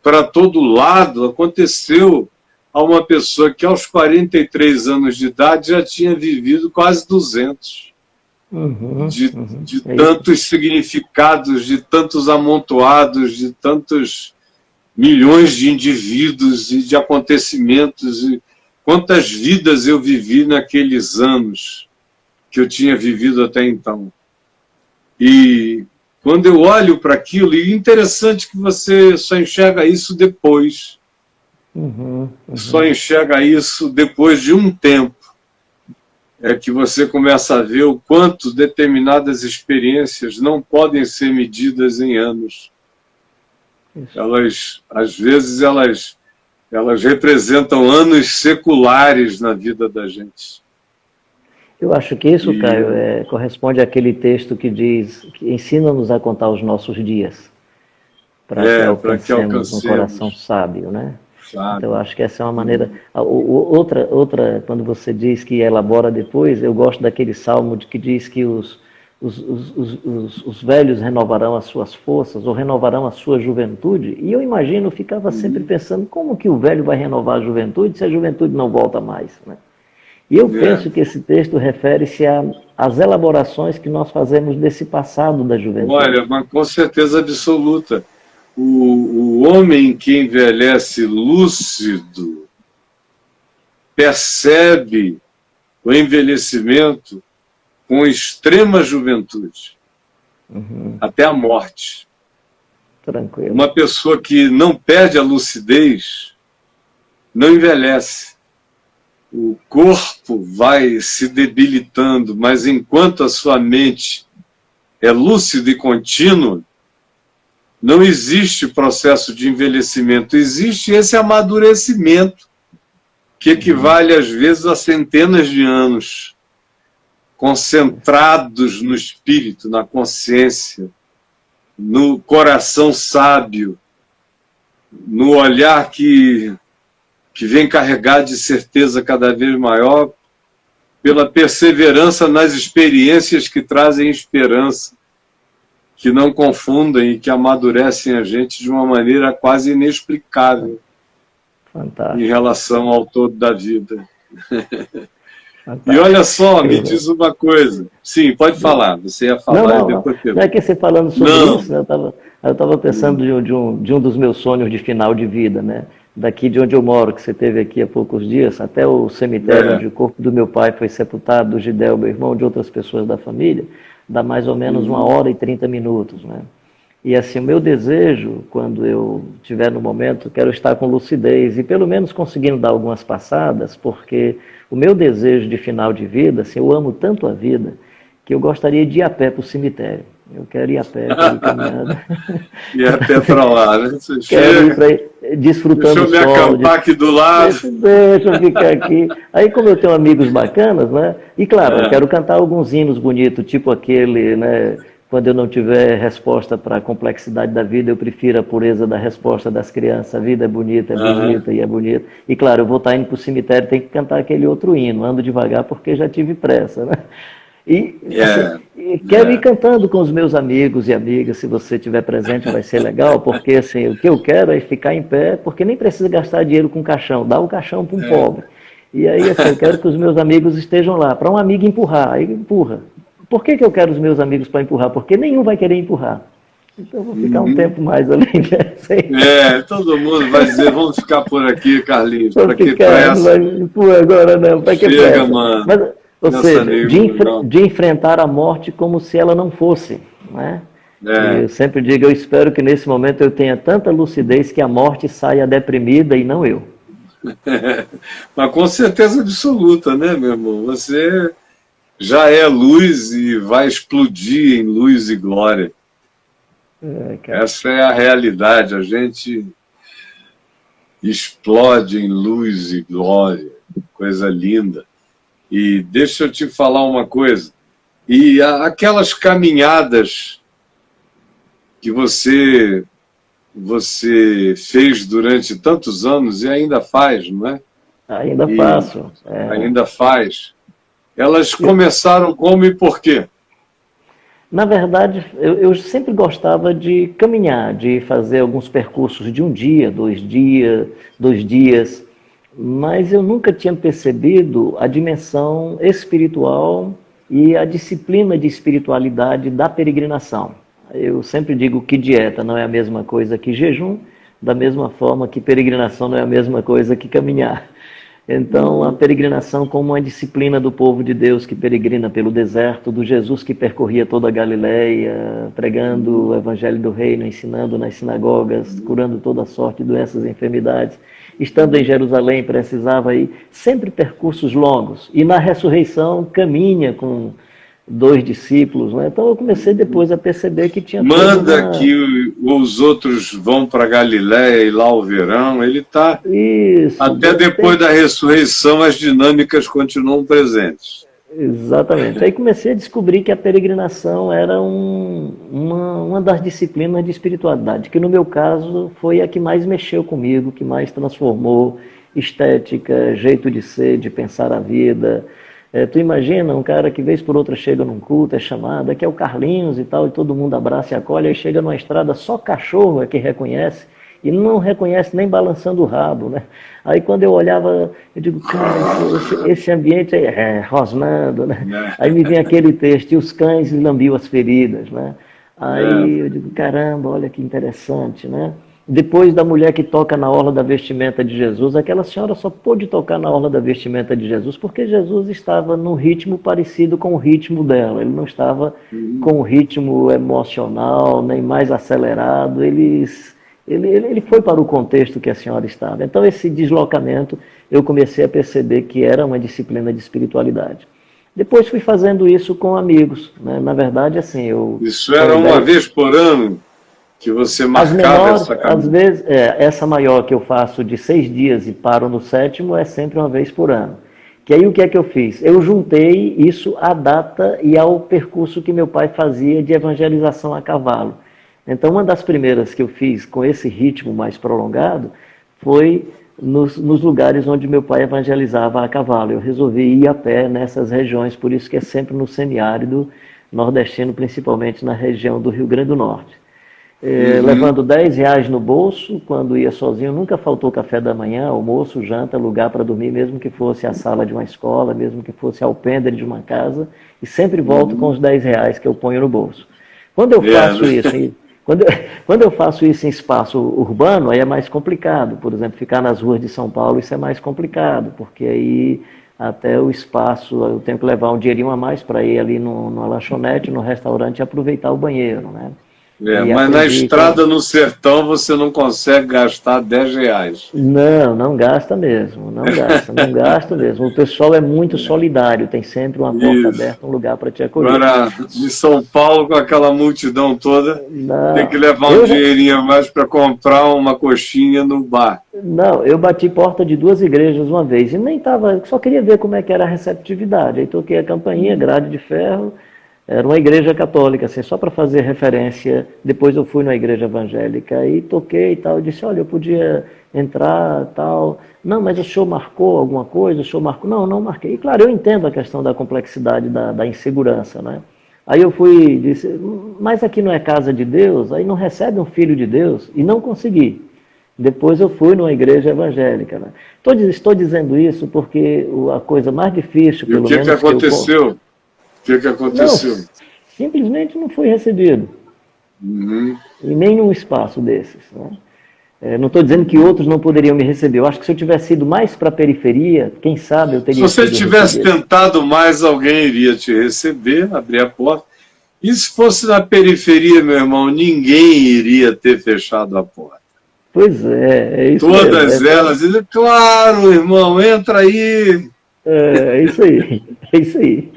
para todo lado, aconteceu a uma pessoa que aos 43 anos de idade já tinha vivido quase 200. De tantos significados, de tantos amontoados, de tantos milhões de indivíduos e de acontecimentos. E quantas vidas eu vivi naqueles anos que eu tinha vivido até então. E quando eu olho para aquilo, e interessante que você só enxerga isso depois. Só enxerga isso depois de um tempo. É que você começa a ver o quanto determinadas experiências não podem ser medidas em anos. Elas, às vezes, elas representam anos seculares na vida da gente. Eu acho que isso, Caio, corresponde àquele texto que diz que ensina-nos a contar os nossos dias, para que alcancemos um coração sábio, né? Então, eu acho que essa é uma maneira. Outra, quando você diz que elabora depois, eu gosto daquele salmo que diz que os velhos renovarão as suas forças, ou renovarão a sua juventude. E eu imagino, ficava sempre pensando, como que o velho vai renovar a juventude se a juventude não volta mais, né? E eu penso que esse texto refere-se às elaborações que nós fazemos desse passado da juventude. Olha, mas com certeza absoluta. O homem que envelhece lúcido percebe o envelhecimento com extrema juventude, até a morte. Tranquilo. Uma pessoa que não perde a lucidez não envelhece. O corpo vai se debilitando, mas enquanto a sua mente é lúcida e contínua, não existe processo de envelhecimento, existe esse amadurecimento, que equivale às vezes a centenas de anos, concentrados no espírito, na consciência, no coração sábio, no olhar que vem carregado de certeza cada vez maior, pela perseverança nas experiências que trazem esperança, que não confundem e que amadurecem a gente de uma maneira quase inexplicável. Fantástico. Em relação ao todo da vida. Fantástico. E olha só, me diz uma coisa. Sim, pode falar, você ia falar e depois... Não é que você falando sobre isso, né? Eu estava pensando de um dos meus sonhos de final de vida, né? Daqui de onde eu moro, que você teve aqui há poucos dias, até o cemitério onde o corpo do meu pai foi sepultado, do Gidel, meu irmão, de outras pessoas da família, dá mais ou menos 1h30, né? E assim, o meu desejo, quando eu estiver no momento, quero estar com lucidez e pelo menos conseguindo dar algumas passadas, porque o meu desejo de final de vida, assim, eu amo tanto a vida, que eu gostaria de ir a pé para o cemitério. Eu quero ir a pé, quero ir caminhando. E a pé para lá, né? Você quero ir para desfrutando do sol. Deixa eu me acampar aqui do lado. Deixa eu ficar aqui. Aí, como eu tenho amigos bacanas, né? E claro, eu quero cantar alguns hinos bonitos, tipo aquele, né? Quando eu não tiver resposta para a complexidade da vida, eu prefiro a pureza da resposta das crianças. A vida é bonita e é bonita. E claro, eu vou estar indo para o cemitério, tem que cantar aquele outro hino. Ando devagar porque já tive pressa, né? Quero ir cantando com os meus amigos e amigas, se você estiver presente vai ser legal, porque assim, o que eu quero é ficar em pé, porque nem precisa gastar dinheiro com caixão, dá o caixão para um pobre. E aí assim, eu quero que os meus amigos estejam lá, para um amigo empurrar, aí empurra. Por que eu quero os meus amigos para empurrar? Porque nenhum vai querer empurrar. Então eu vou ficar um tempo mais ali. Todo mundo vai dizer, vamos ficar por aqui, Carlinhos. Para que pressa? Não vai empurrar agora não, para que Chega, pressa? mano. Mas, ou seja, de enfrentar a morte como se ela não fosse. Né? Eu sempre digo, eu espero que nesse momento eu tenha tanta lucidez que a morte saia deprimida e não eu. Mas com certeza absoluta, né, meu irmão? Você já é luz e vai explodir em luz e glória. Essa é a realidade, a gente explode em luz e glória, coisa linda. E deixa eu te falar uma coisa, e aquelas caminhadas que você fez durante tantos anos e ainda faz, não é? Ainda faço. Ainda faz. Elas começaram como e por quê? Na verdade, eu sempre gostava de caminhar, de fazer alguns percursos de um dia, 2 dias, mas eu nunca tinha percebido a dimensão espiritual e a disciplina de espiritualidade da peregrinação. Eu sempre digo que dieta não é a mesma coisa que jejum, da mesma forma que peregrinação não é a mesma coisa que caminhar. Então, a peregrinação como uma disciplina do povo de Deus que peregrina pelo deserto, do Jesus que percorria toda a Galileia, pregando o evangelho do reino, ensinando nas sinagogas, curando toda sorte de doenças e enfermidades. Estando em Jerusalém, precisava ir sempre percursos longos. E na ressurreição, caminha com 2 discípulos. Né? Então, eu comecei depois a perceber que tinha... Manda que os outros vão para Galiléia e lá o verão. Ele está... Até depois da ressurreição, as dinâmicas continuam presentes. Exatamente. Aí comecei a descobrir que a peregrinação era uma das disciplinas de espiritualidade, que no meu caso foi a que mais mexeu comigo, que mais transformou estética, jeito de ser, de pensar a vida. Tu imagina um cara que vez por outra chega num culto, é chamado, aqui é o Carlinhos e tal, e todo mundo abraça e acolhe, aí chega numa estrada, só cachorro é que reconhece, e não reconhece nem balançando o rabo, né? Aí quando eu olhava, eu digo, cara, esse ambiente é rosnando, né? Aí me vem aquele texto, e os cães lambiam as feridas, né? Aí eu digo, caramba, olha que interessante, né? Depois da mulher que toca na orla da vestimenta de Jesus, aquela senhora só pôde tocar na orla da vestimenta de Jesus porque Jesus estava num ritmo parecido com o ritmo dela. Ele não estava com um ritmo emocional, nem mais acelerado. Ele foi para o contexto que a senhora estava. Então, esse deslocamento, eu comecei a perceber que era uma disciplina de espiritualidade. Depois fui fazendo isso com amigos. Né? Na verdade, assim, Isso era uma vez por ano? Que você marcava essa caminhada? Às vezes, essa maior que eu faço de 6 dias e paro no 7º é sempre uma vez por ano. Que aí o que é que eu fiz? Eu juntei isso à data e ao percurso que meu pai fazia de evangelização a cavalo. Então, uma das primeiras que eu fiz com esse ritmo mais prolongado foi nos lugares onde meu pai evangelizava a cavalo. Eu resolvi ir a pé nessas regiões, por isso que é sempre no semiárido nordestino, principalmente na região do Rio Grande do Norte. Levando R$10 no bolso, quando ia sozinho, nunca faltou café da manhã, almoço, janta, lugar para dormir, mesmo que fosse a sala de uma escola, mesmo que fosse a alpendre de uma casa, e sempre volto com os R$10 que eu ponho no bolso. Quando eu faço isso, quando eu faço isso em espaço urbano, aí é mais complicado. Por exemplo, ficar nas ruas de São Paulo, isso é mais complicado, porque aí até o espaço, eu tenho que levar um dinheirinho a mais para ir ali numa lanchonete, no restaurante e aproveitar o banheiro, né? Mas na estrada no sertão você não consegue gastar R$10. Não gasta mesmo, não gasta mesmo. O pessoal é muito solidário, tem sempre uma porta aberta, um lugar para te acolher. Agora, de São Paulo, com aquela multidão toda, tem que levar um dinheirinho a mais para comprar uma coxinha no bar. Não, eu bati porta de 2 igrejas uma vez, e nem estava, só queria ver como é que era a receptividade. Aí toquei a campainha, grade de ferro, Era uma igreja católica, assim, só para fazer referência. Depois eu fui numa igreja evangélica e toquei e tal. Eu disse, olha, eu podia entrar tal. Não, mas o senhor marcou alguma coisa? O senhor marcou? Não, não marquei. E claro, eu entendo a questão da complexidade da insegurança, né? Aí eu fui e disse, mas aqui não é casa de Deus? Aí não recebe um filho de Deus? E não consegui. Depois eu fui numa igreja evangélica, né? Estou dizendo isso porque a coisa mais difícil, E o pelo que menos aconteceu? O que aconteceu? Não, simplesmente não fui recebido. Uhum. Em nenhum espaço desses, né? Não estou dizendo que outros não poderiam me receber. Eu acho que se eu tivesse ido mais para a periferia, quem sabe eu Se teria você sido tivesse recebido. tentado mais, alguém iria te receber, abrir a porta. E se fosse na periferia, meu irmão, ninguém iria ter fechado a porta. Pois é isso Todas mesmo. elas dizem, claro, irmão, entra aí. É isso aí, é isso aí.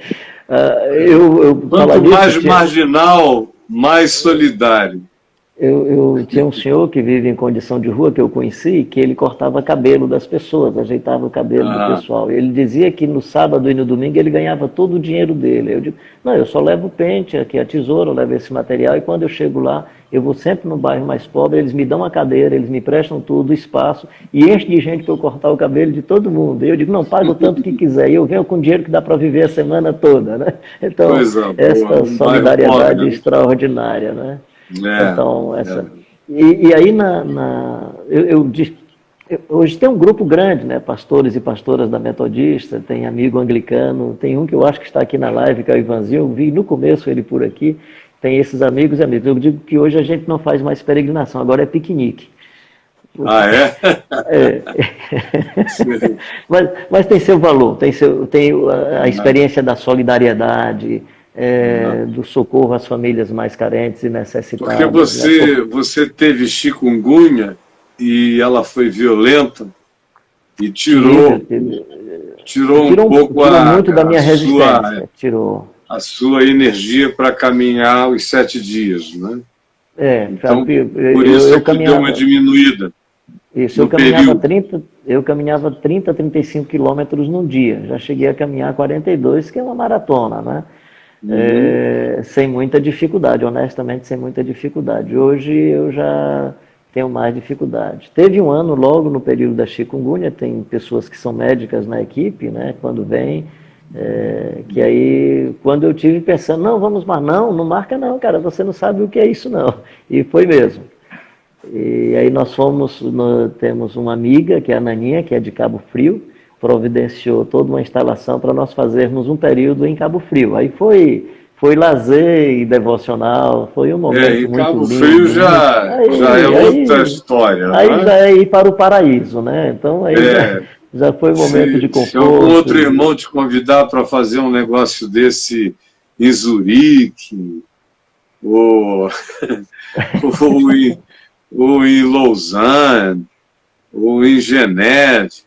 Eu falar Quanto nisso, mais marginal, mais solidário. eu tinha um senhor que vive em condição de rua que eu conheci, que ele cortava cabelo das pessoas, ajeitava o cabelo do Ah, pessoal. Ele dizia que no sábado e no domingo ele ganhava todo o dinheiro dele. Eu digo, não, eu só levo o pente, aqui a tesoura, eu levo esse material, e quando eu chego lá, eu vou sempre no bairro mais pobre, eles me dão uma cadeira, eles me prestam tudo, espaço, e enche de gente para eu cortar o cabelo de todo mundo. Eu digo, não, paga o tanto que quiser, e eu venho com dinheiro que dá para viver a semana toda, né? Então, coisa boa, essa um bairro solidariedade pobre, extraordinária, né? né? Então, É, é. e aí hoje tem um grupo grande, né? Pastores e pastoras da Metodista, tem amigo anglicano, tem um que eu acho que está aqui na live, que é o Ivanzinho, eu vi no começo ele por aqui, tem esses amigos e amigos. Eu digo que hoje a gente não faz mais peregrinação, agora é piquenique. Ah, é? É. mas tem seu valor, tem a experiência da solidariedade, do socorro às famílias mais carentes e Porque necessitadas. Né? você teve chikungunya e ela foi violenta e tirou um pouco Tirou muito da minha resistência. Tirou. a sua energia para caminhar os 7 dias, né? Então, por isso é Eu que deu uma caminhava. diminuída Isso, no período. eu caminhava 30, 35 quilômetros num dia. Já cheguei a caminhar 42, que é uma maratona, né? Sem muita dificuldade, honestamente, sem muita dificuldade. Hoje eu já tenho mais dificuldade. Teve um ano, logo no período da chikungunya, tem pessoas que são médicas na equipe, né? Quando vem, que aí, quando eu tive pensando, não, vamos mas não marca não, cara, você não sabe o que é isso não. E foi mesmo. E aí nós temos uma amiga, que é a Naninha, que é de Cabo Frio, providenciou toda uma instalação para nós fazermos um período em Cabo Frio. Aí foi lazer e devocional, foi um momento Em muito Cabo lindo. Frio já é outra história, Aí né? já é ir para o paraíso, né? Então aí já foi um momento de Se algum outro conforto. irmão te convidar para fazer um negócio desse em Zurique, ou, ou em Lausanne, ou em Geneve,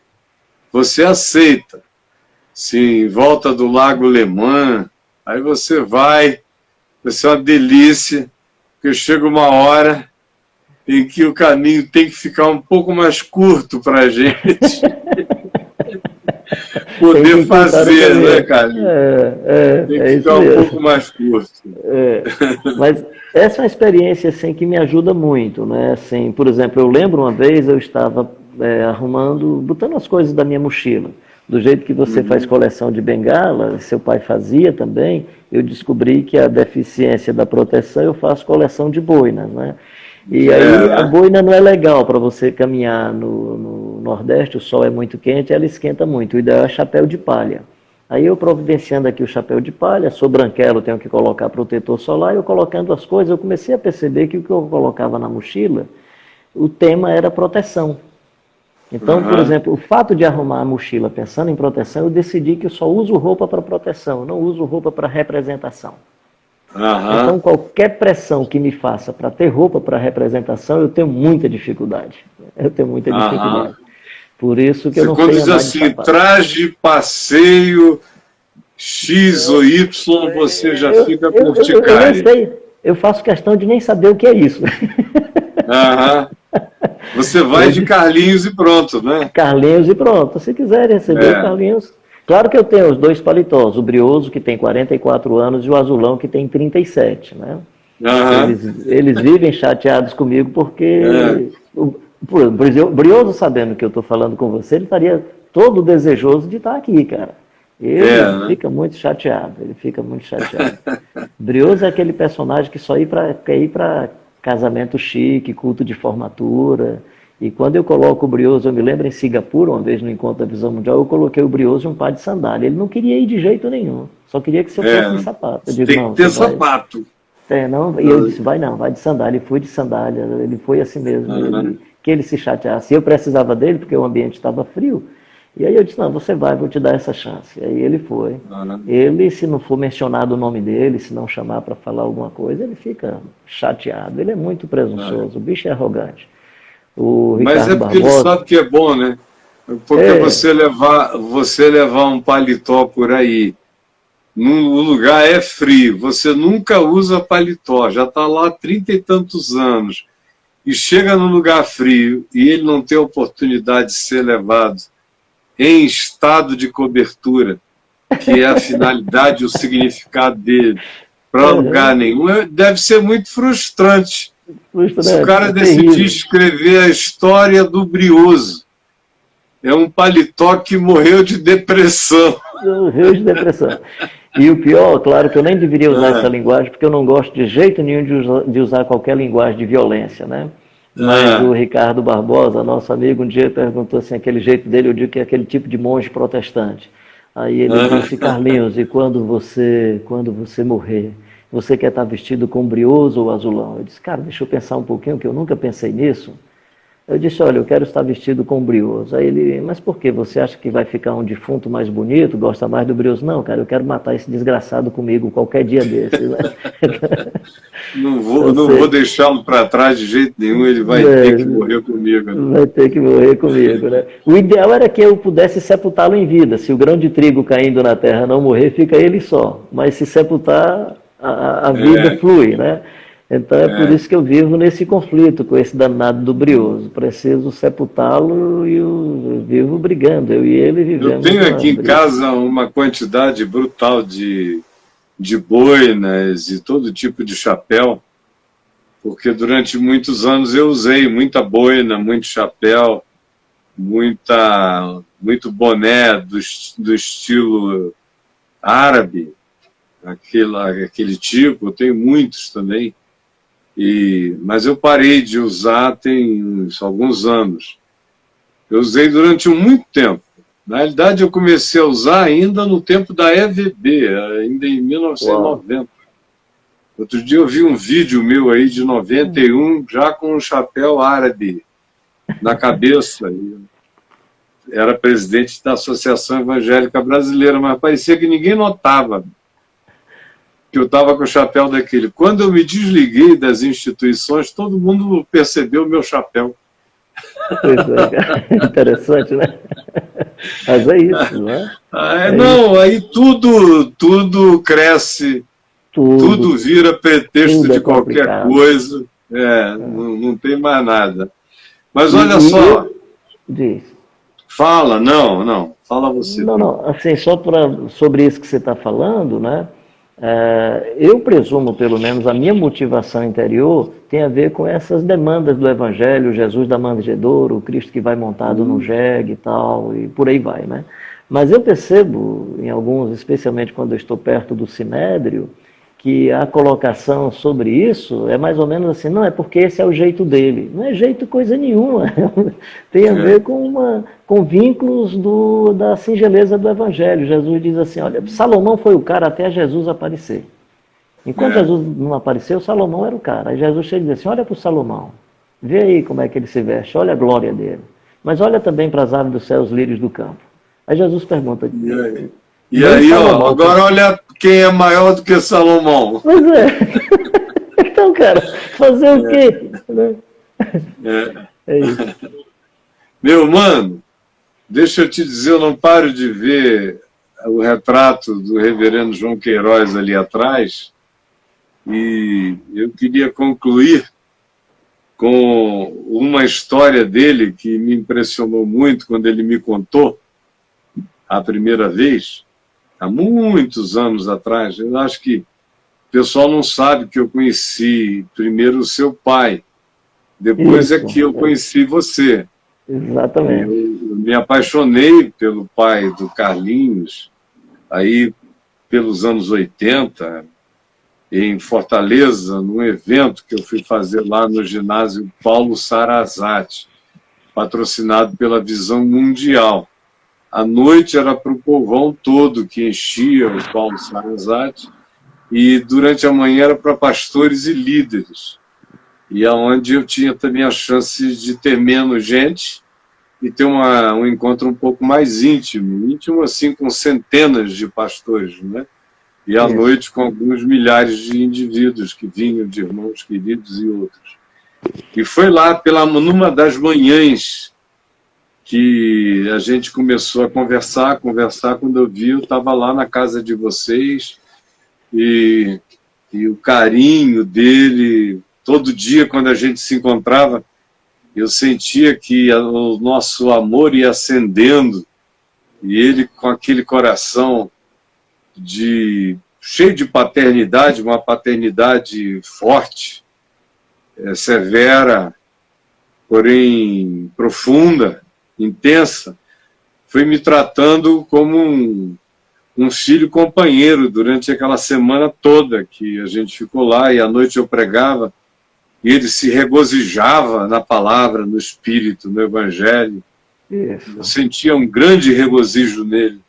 você aceita. Sim, em volta do Lago Le Mans, aí você vai ser uma delícia, porque chega uma hora em que o caminho tem que ficar um pouco mais curto para a gente poder fazer, né, Carlinhos? Tem que ficar um pouco mais curto. Mas essa é uma experiência assim, que me ajuda muito, né? Assim, por exemplo, eu lembro uma vez eu estava botando as coisas da minha mochila. Do jeito que você faz coleção de bengala, seu pai fazia também, eu descobri que a deficiência da proteção eu faço coleção de boinas, né? E aí a boina não é legal para você caminhar no Nordeste, o sol é muito quente, ela esquenta muito. O ideal é chapéu de palha. Aí eu providenciando aqui o chapéu de palha, sou branquelo, tenho que colocar protetor solar, e eu colocando as coisas, eu comecei a perceber que o que eu colocava na mochila, o tema era proteção. Então, por exemplo, o fato de arrumar a mochila pensando em proteção, eu decidi que eu só uso roupa para proteção, eu não uso roupa para representação. Então, qualquer pressão que me faça para ter roupa para representação, eu tenho muita dificuldade. Por isso que eu não sei andar de sapato. Quando diz assim, traje, passeio, X ou Y, você já fica por urticária. Eu nem sei, eu faço questão de nem saber o que é isso. Você vai de Carlinhos e pronto, né? Carlinhos e pronto. Se quiserem receber o Carlinhos, Claro que eu tenho os dois paletós, o Brioso, que tem 44 anos, e o Azulão, que tem 37, né? Aham. Eles vivem chateados comigo É, porque o Brioso, sabendo que eu estou falando com você, ele estaria todo desejoso de estar aqui, cara. Ele né? fica muito chateado, ele fica muito chateado. Brioso é aquele personagem que só quer ir para casamento chique, culto de formatura. E quando eu coloco o Brioso, eu me lembro em Singapura, uma vez no Encontro da Visão Mundial, eu coloquei o Brioso e um par de sandália. Ele não queria ir de jeito nenhum, só queria que você fosse de É, sapato. Eu digo, tem que não, você ter vai. sapato. Não, e eu disse, vai não, vai de sandália. Ele foi de sandália, ele foi assim mesmo. Aham, Que ele se chateasse. Eu precisava dele, porque o ambiente estava frio. E aí eu disse, não, você vai, vou te dar essa chance. E aí ele foi. aham, Ele, se não for mencionado o nome dele, se não chamar para falar alguma coisa, ele fica chateado. Ele é muito aham. presunçoso, o bicho é arrogante. O Mas Ricardo é porque ele Barbosa, sabe que é bom, né? Porque é, você levar um paletó por aí, o lugar é frio, você nunca usa paletó, já está lá há 30 e tantos anos, e chega num lugar frio e ele não tem oportunidade de ser levado em estado de cobertura, que é a finalidade e o significado dele, para lugar nenhum, deve ser muito frustrante. Se o frustrante, cara é decidir terrível. escrever a história do Brioso, é um paletó que morreu de depressão. Rios de depressão. E o pior, claro que eu nem deveria usar essa Ah, linguagem, porque eu não gosto de jeito nenhum de usar qualquer linguagem de violência, né? Mas o ah, Ricardo Barbosa, nosso amigo, um dia perguntou assim, aquele jeito dele, eu digo que é aquele tipo de monge protestante. Aí ele disse, ah. Carlinhos, e quando você morrer, você quer estar vestido com brioso ou azulão? Eu disse, cara, deixa eu pensar um pouquinho, que eu nunca pensei nisso. Eu disse, olha, eu quero estar vestido com brioso. Aí ele, mas por quê? Você acha que vai ficar um defunto mais bonito, gosta mais do brioso? Não, cara, eu quero matar esse desgraçado comigo qualquer dia desses. Né? Eu Não vou sei, deixá-lo para trás de jeito nenhum, ele vai ter que é, morrer comigo. Né? vai ter que morrer comigo, né? O ideal era que eu pudesse sepultá-lo em vida. Se o grão de trigo caindo na terra não morrer, fica ele só. Mas se sepultar, a vida É, flui, né? Então é por é. isso que eu vivo nesse conflito com esse danado do brioso. Preciso sepultá-lo e eu vivo brigando. Eu e ele Eu vivemos tenho uma aqui em briga. casa uma quantidade brutal de boinas e todo tipo de chapéu, porque durante muitos anos eu usei muita boina, muito chapéu, muito boné do estilo árabe, aquele tipo, eu tenho muitos também, mas eu parei de usar tem alguns anos. Eu usei durante muito tempo. Na realidade, eu comecei a usar ainda no tempo da EVB, ainda em Uau. 1990. Outro dia eu vi um vídeo meu aí de 91, já com um chapéu árabe na cabeça. Era presidente da Associação Evangélica Brasileira, mas parecia que ninguém notava que eu estava com o chapéu daquele. Quando eu me desliguei das instituições, todo mundo percebeu o meu chapéu. Pois é, cara. Interessante, né? Mas é isso, não é? É Não, isso. aí tudo cresce, tudo Tudo, vira pretexto tudo é de qualquer complicado. coisa, não tem mais nada. Mas olha E só, eu, diz. fala, não, fala você Não, primeiro. não, assim, sobre isso que você está falando, né? Eu presumo, pelo menos, a minha motivação interior tem a ver com essas demandas do Evangelho, Jesus da manjedoura, o Cristo que vai montado no jegue e tal, e por aí vai, né? Mas eu percebo, em alguns, especialmente quando eu estou perto do Sinédrio, que a colocação sobre isso é mais ou menos assim, não, é porque esse é o jeito dele. Não é jeito coisa nenhuma. Tem a É, ver com vínculos da singeleza do Evangelho. Jesus diz assim, olha, Salomão foi o cara até Jesus aparecer. Enquanto é, Jesus não apareceu, Salomão era o cara. Aí Jesus chega e diz assim, olha para o Salomão, vê aí como é que ele se veste, olha a glória dele. Mas olha também para as aves do céu, os lírios do campo. Aí Jesus pergunta, e aí? E nem aí, ó, Salomão... agora olha quem é maior do que Salomão. Pois é. Então, cara, fazer o quê? Né? É. É isso. Meu mano, deixa eu te dizer, eu não paro de ver o retrato do reverendo João Queiroz ali atrás, e eu queria concluir com uma história dele que me impressionou muito quando ele me contou. a primeira vez, há muitos anos atrás. Eu acho que o pessoal não sabe que eu conheci primeiro o seu pai, depois é que eu conheci você. Exatamente. Eu me apaixonei pelo pai do Carlinhos, aí pelos anos 80, em Fortaleza, num evento que eu fui fazer lá no ginásio Paulo Sarazate, patrocinado pela Visão Mundial. À noite era para o povão todo que enchia o Paulo Sarazate, e durante a manhã era para pastores e líderes. E aonde eu tinha também a chance de ter menos gente e ter um encontro um pouco mais íntimo assim, com centenas de pastores, né? E à noite com alguns milhares de indivíduos que vinham de irmãos queridos e outros. E foi lá, numa das manhãs, que a gente começou a conversar. Quando eu vi, eu estava lá na casa de vocês, e o carinho dele, todo dia quando a gente se encontrava, eu sentia que o nosso amor ia acendendo, e ele com aquele coração cheio de paternidade, uma paternidade forte, severa, porém profunda, intensa, foi me tratando como um filho companheiro durante aquela semana toda que a gente ficou lá, e à noite eu pregava, e ele se regozijava na palavra, no Espírito, no Evangelho. Eu sentia um grande regozijo nele,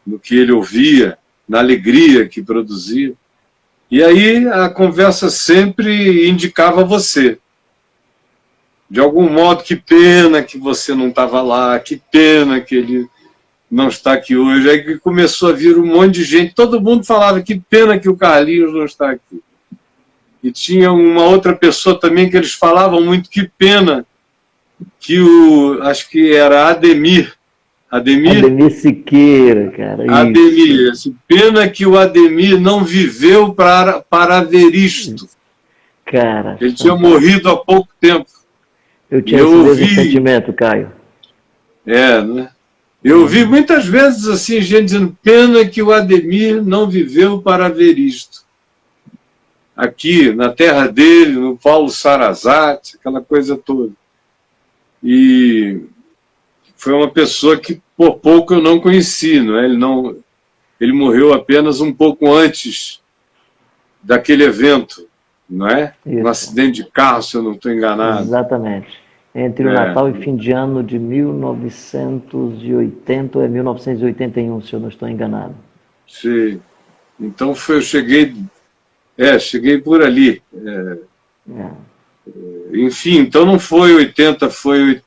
no que ele ouvia, na alegria que produzia. E aí a conversa sempre indicava você. De algum modo, que pena que você não estava lá, que pena que ele não está aqui hoje. Aí começou a vir um monte de gente, todo mundo falava que pena que o Carlinhos não está aqui. E tinha uma outra pessoa também que eles falavam muito, que pena que acho que era Ademir Siqueira, cara. Ademir, pena que o Ademir não viveu para ver isto. Cara, ele tinha morrido há pouco tempo. Eu tinha esse mesmo sentimento, Caio. Né? Eu ouvi muitas vezes assim, gente dizendo, pena que o Ademir não viveu para ver isto. Aqui, na terra dele, no Paulo Sarazate, aquela coisa toda. E foi uma pessoa que por pouco eu não conheci, não é? Ele morreu apenas um pouco antes daquele evento, não é? Um acidente de carro, se eu não estou enganado. Exatamente. Entre o Natal e fim de ano de 1980 ou 1981, se eu não estou enganado. Sim. Então eu cheguei por ali. Enfim, então não foi 80, foi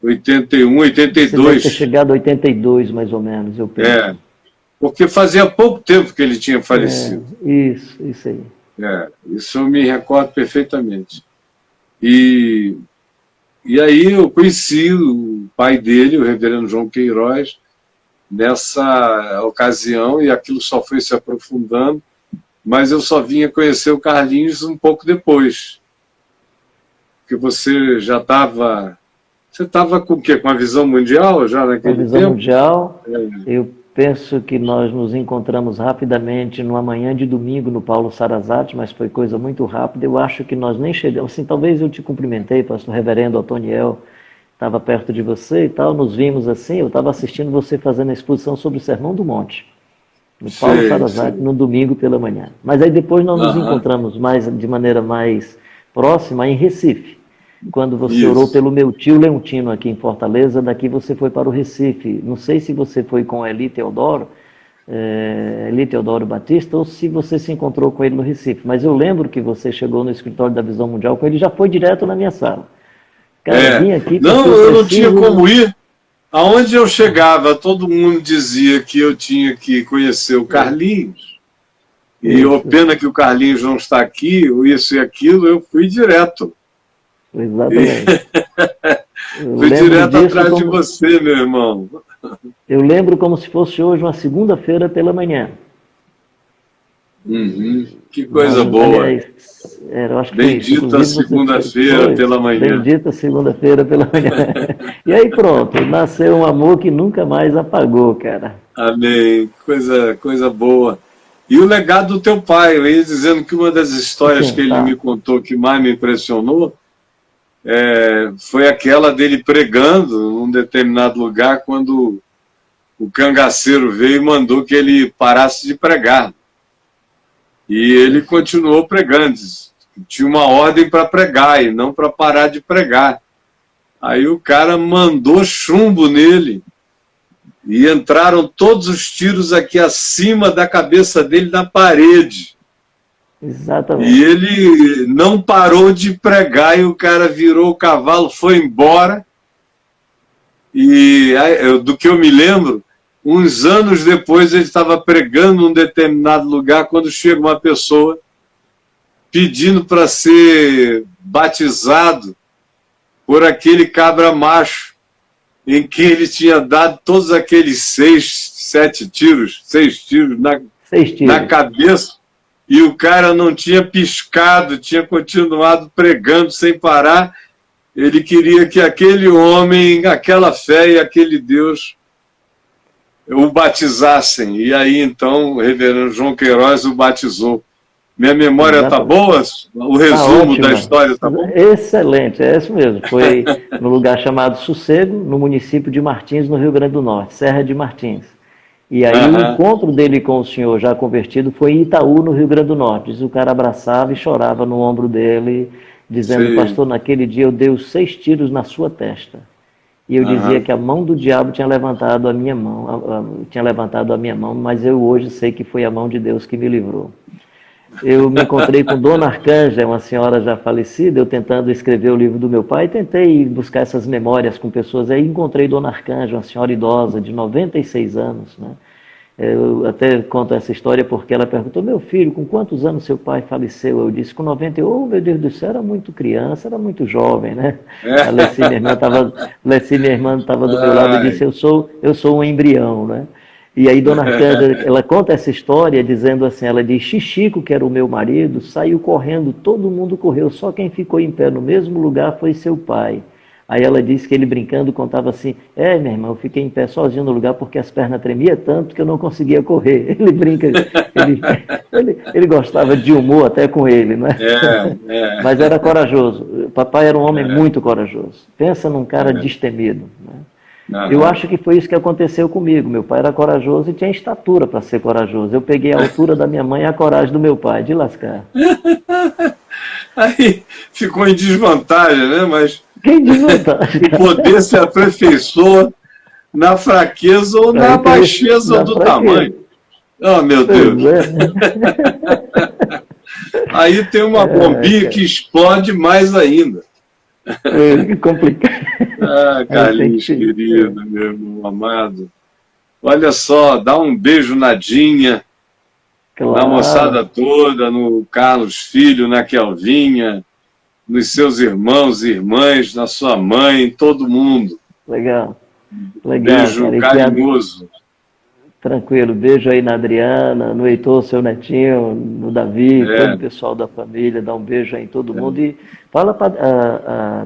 81, 82. Você deve ter chegado a 82, mais ou menos, eu penso. Porque fazia pouco tempo que ele tinha falecido. Isso aí. Isso eu me recordo perfeitamente. E aí eu conheci o pai dele, o reverendo João Queiroz, nessa ocasião, e aquilo só foi se aprofundando, mas eu só vinha conhecer o Carlinhos um pouco depois. Porque você já estava... Você estava com o quê? Com a Visão Mundial já naquele tempo? Com a Visão Mundial, eu penso que nós nos encontramos rapidamente numa manhã de domingo no Paulo Sarazate, mas foi coisa muito rápida. Eu acho que nós nem chegamos, assim, talvez eu te cumprimentei, pastor reverendo Otoniel, estava perto de você e tal, nos vimos assim, eu estava assistindo você fazendo a exposição sobre o Sermão do Monte, no Paulo Sarazate, no domingo pela manhã. Mas aí depois nós nos encontramos de maneira mais próxima em Recife, quando você orou pelo meu tio Leontino aqui em Fortaleza. Daqui você foi para o Recife. Não sei se você foi com Eli Teodoro Batista, ou se você se encontrou com ele no Recife. Mas eu lembro que você chegou no escritório da Visão Mundial com ele, já foi direto na minha sala. Cara, vim aqui não, eu não tinha como ir. Aonde eu chegava, todo mundo dizia que eu tinha que conhecer o Carlinhos. E pena que o Carlinhos não está aqui, ou isso e aquilo, eu fui direto. Exatamente. Fui direto atrás de você, meu irmão. Eu lembro como se fosse hoje uma segunda-feira pela manhã. Que coisa boa. Aliás, Eu acho que Bendita segunda-feira pela manhã. Bendita segunda-feira pela manhã. E aí pronto, nasceu um amor que nunca mais apagou, cara. Amém. Coisa boa. E o legado do teu pai, eu ia dizendo que uma das histórias que ele me contou que mais me impressionou foi aquela dele pregando num determinado lugar quando o cangaceiro veio e mandou que ele parasse de pregar. E ele continuou pregando. Tinha uma ordem para pregar e não para parar de pregar. Aí o cara mandou chumbo nele e entraram todos os tiros aqui acima da cabeça dele na parede. Exatamente. E ele não parou de pregar e o cara virou o cavalo, foi embora. E do que eu me lembro, uns anos depois ele estava pregando num determinado lugar quando chega uma pessoa pedindo para ser batizado por aquele cabra macho em que ele tinha dado todos aqueles 6 tiros na cabeça, e o cara não tinha piscado, tinha continuado pregando sem parar. Ele queria que aquele homem, aquela fé e aquele Deus o batizassem. E aí então o reverendo João Queiroz o batizou. Minha memória está boa? O resumo da história está bom? Excelente, é isso mesmo. Foi no lugar chamado Sossego, no município de Martins, no Rio Grande do Norte, Serra de Martins. E aí o encontro dele com o senhor já convertido foi em Itaú, no Rio Grande do Norte. Diz, o cara abraçava e chorava no ombro dele, dizendo, pastor, naquele dia eu dei os 6 tiros na sua testa. E eu dizia que a mão do diabo tinha levantado a minha mão, mas eu hoje sei que foi a mão de Deus que me livrou. Eu me encontrei com Dona Arcanja, uma senhora já falecida, eu tentando escrever o livro do meu pai, tentei buscar essas memórias com pessoas, aí encontrei Dona Arcanja, uma senhora idosa de 96 anos, né? Eu até conto essa história porque ela perguntou, meu filho, com quantos anos seu pai faleceu? Eu disse, com 90, meu Deus do céu, era muito criança, era muito jovem, né? A Leci, minha irmã, estava do meu lado e disse, eu sou um embrião, né? E aí Dona Arcanja, ela conta essa história dizendo assim, ela diz, Xixico, que era o meu marido, saiu correndo, todo mundo correu, só quem ficou em pé no mesmo lugar foi seu pai. Aí ela disse que ele brincando contava assim, minha irmã, eu fiquei em pé sozinho no lugar porque as pernas tremiam tanto que eu não conseguia correr. Ele brinca, ele gostava de humor até com ele, né? Mas era corajoso. Papai era um homem muito corajoso. Pensa num cara destemido, né? Eu acho que foi isso que aconteceu comigo. Meu pai era corajoso e tinha estatura para ser corajoso. Eu peguei a altura da minha mãe e a coragem do meu pai, de lascar. Aí ficou em desvantagem, né? Mas quem desvantagem? O poder se aperfeiçoa na fraqueza ou na baixeza do tamanho. Oh, meu Deus. Aí tem uma bombinha que explode mais ainda. Que complicado. Carlinhos, querido, meu irmão amado. Olha só, dá um beijo na Dinha, na moçada toda, no Carlos Filho, na Kelvinha, nos seus irmãos e irmãs, na sua mãe, todo mundo. Legal. Beijo cara, carinhoso. Tranquilo, beijo aí na Adriana, no Heitor, seu netinho, no Davi, todo o pessoal da família, dá um beijo aí em todo mundo e fala para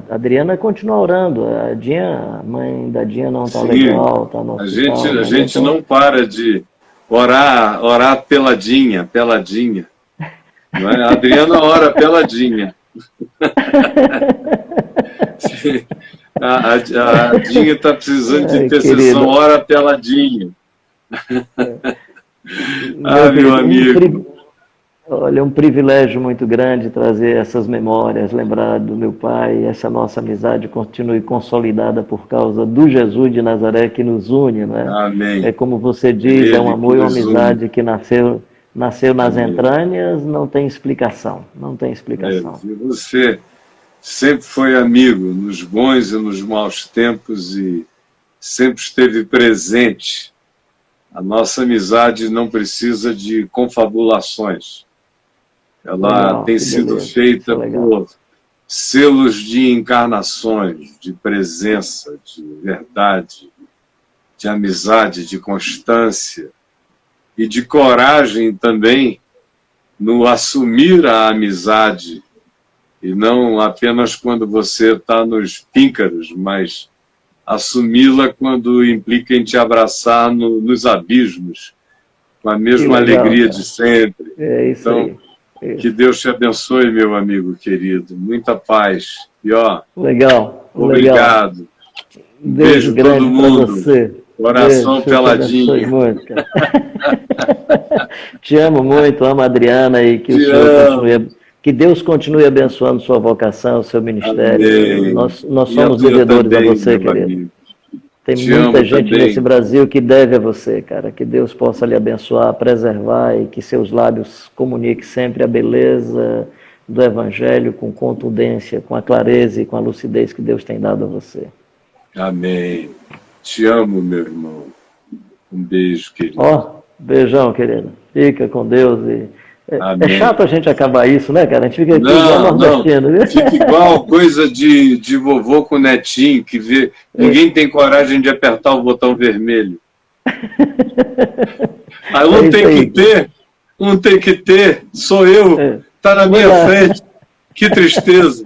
a Adriana continuar orando. A Dinha, a mãe da Dinha não está legal, está no hospital. A gente não para de orar peladinha. Não é? A Adriana ora peladinha. A Dinha está precisando de intercessão, ora peladinha. Meu amigo. Olha, é um privilégio muito grande trazer essas memórias, lembrar do meu pai, essa nossa amizade continue consolidada por causa do Jesus de Nazaré que nos une, né? Amém. É como você diz, é um amor e uma amizade que nasceu nas entranhas, não tem explicação, Você sempre foi amigo, nos bons e nos maus tempos, e sempre esteve presente. A nossa amizade não precisa de confabulações. Ela tem sido feita por selos de encarnações, de presença, de verdade, de amizade, de constância e de coragem também no assumir a amizade E não apenas quando você está nos píncaros, mas assumi-la quando implica em te abraçar nos abismos, com a mesma legal, alegria cara. de sempre. É isso Então, aí. que Deus te abençoe, meu amigo querido. Muita paz. E ó, Legal, legal. obrigado. Um Beijo beijo a todo grande para mundo. você. Coração Beijo, Deus te abençoe peladinho. muito, cara. Te amo muito, amo a Adriana e que o Te Senhor amo. continue, que Deus continue abençoando sua vocação, seu ministério. Amém. Nós E a somos tua devedores a também, você, meu querido. amigo. Tem Te muita amo gente nesse também. Brasil que deve a você, cara. Que Deus possa lhe abençoar, preservar e que seus lábios comuniquem sempre a beleza do Evangelho com contundência, com a clareza e com a lucidez que Deus tem dado a você. Amém. Te amo, meu irmão. Um beijo, querido. Ó, beijão, querido. Fica com Deus. É Amém. chato a gente acabar isso, né, cara? A gente fica aqui igual Não, nordestino, viu? fica igual coisa de vovô com netinho, que vê, ninguém tem coragem de apertar o botão vermelho. Aí um tem que ter, sou eu, tá na minha frente. Que tristeza.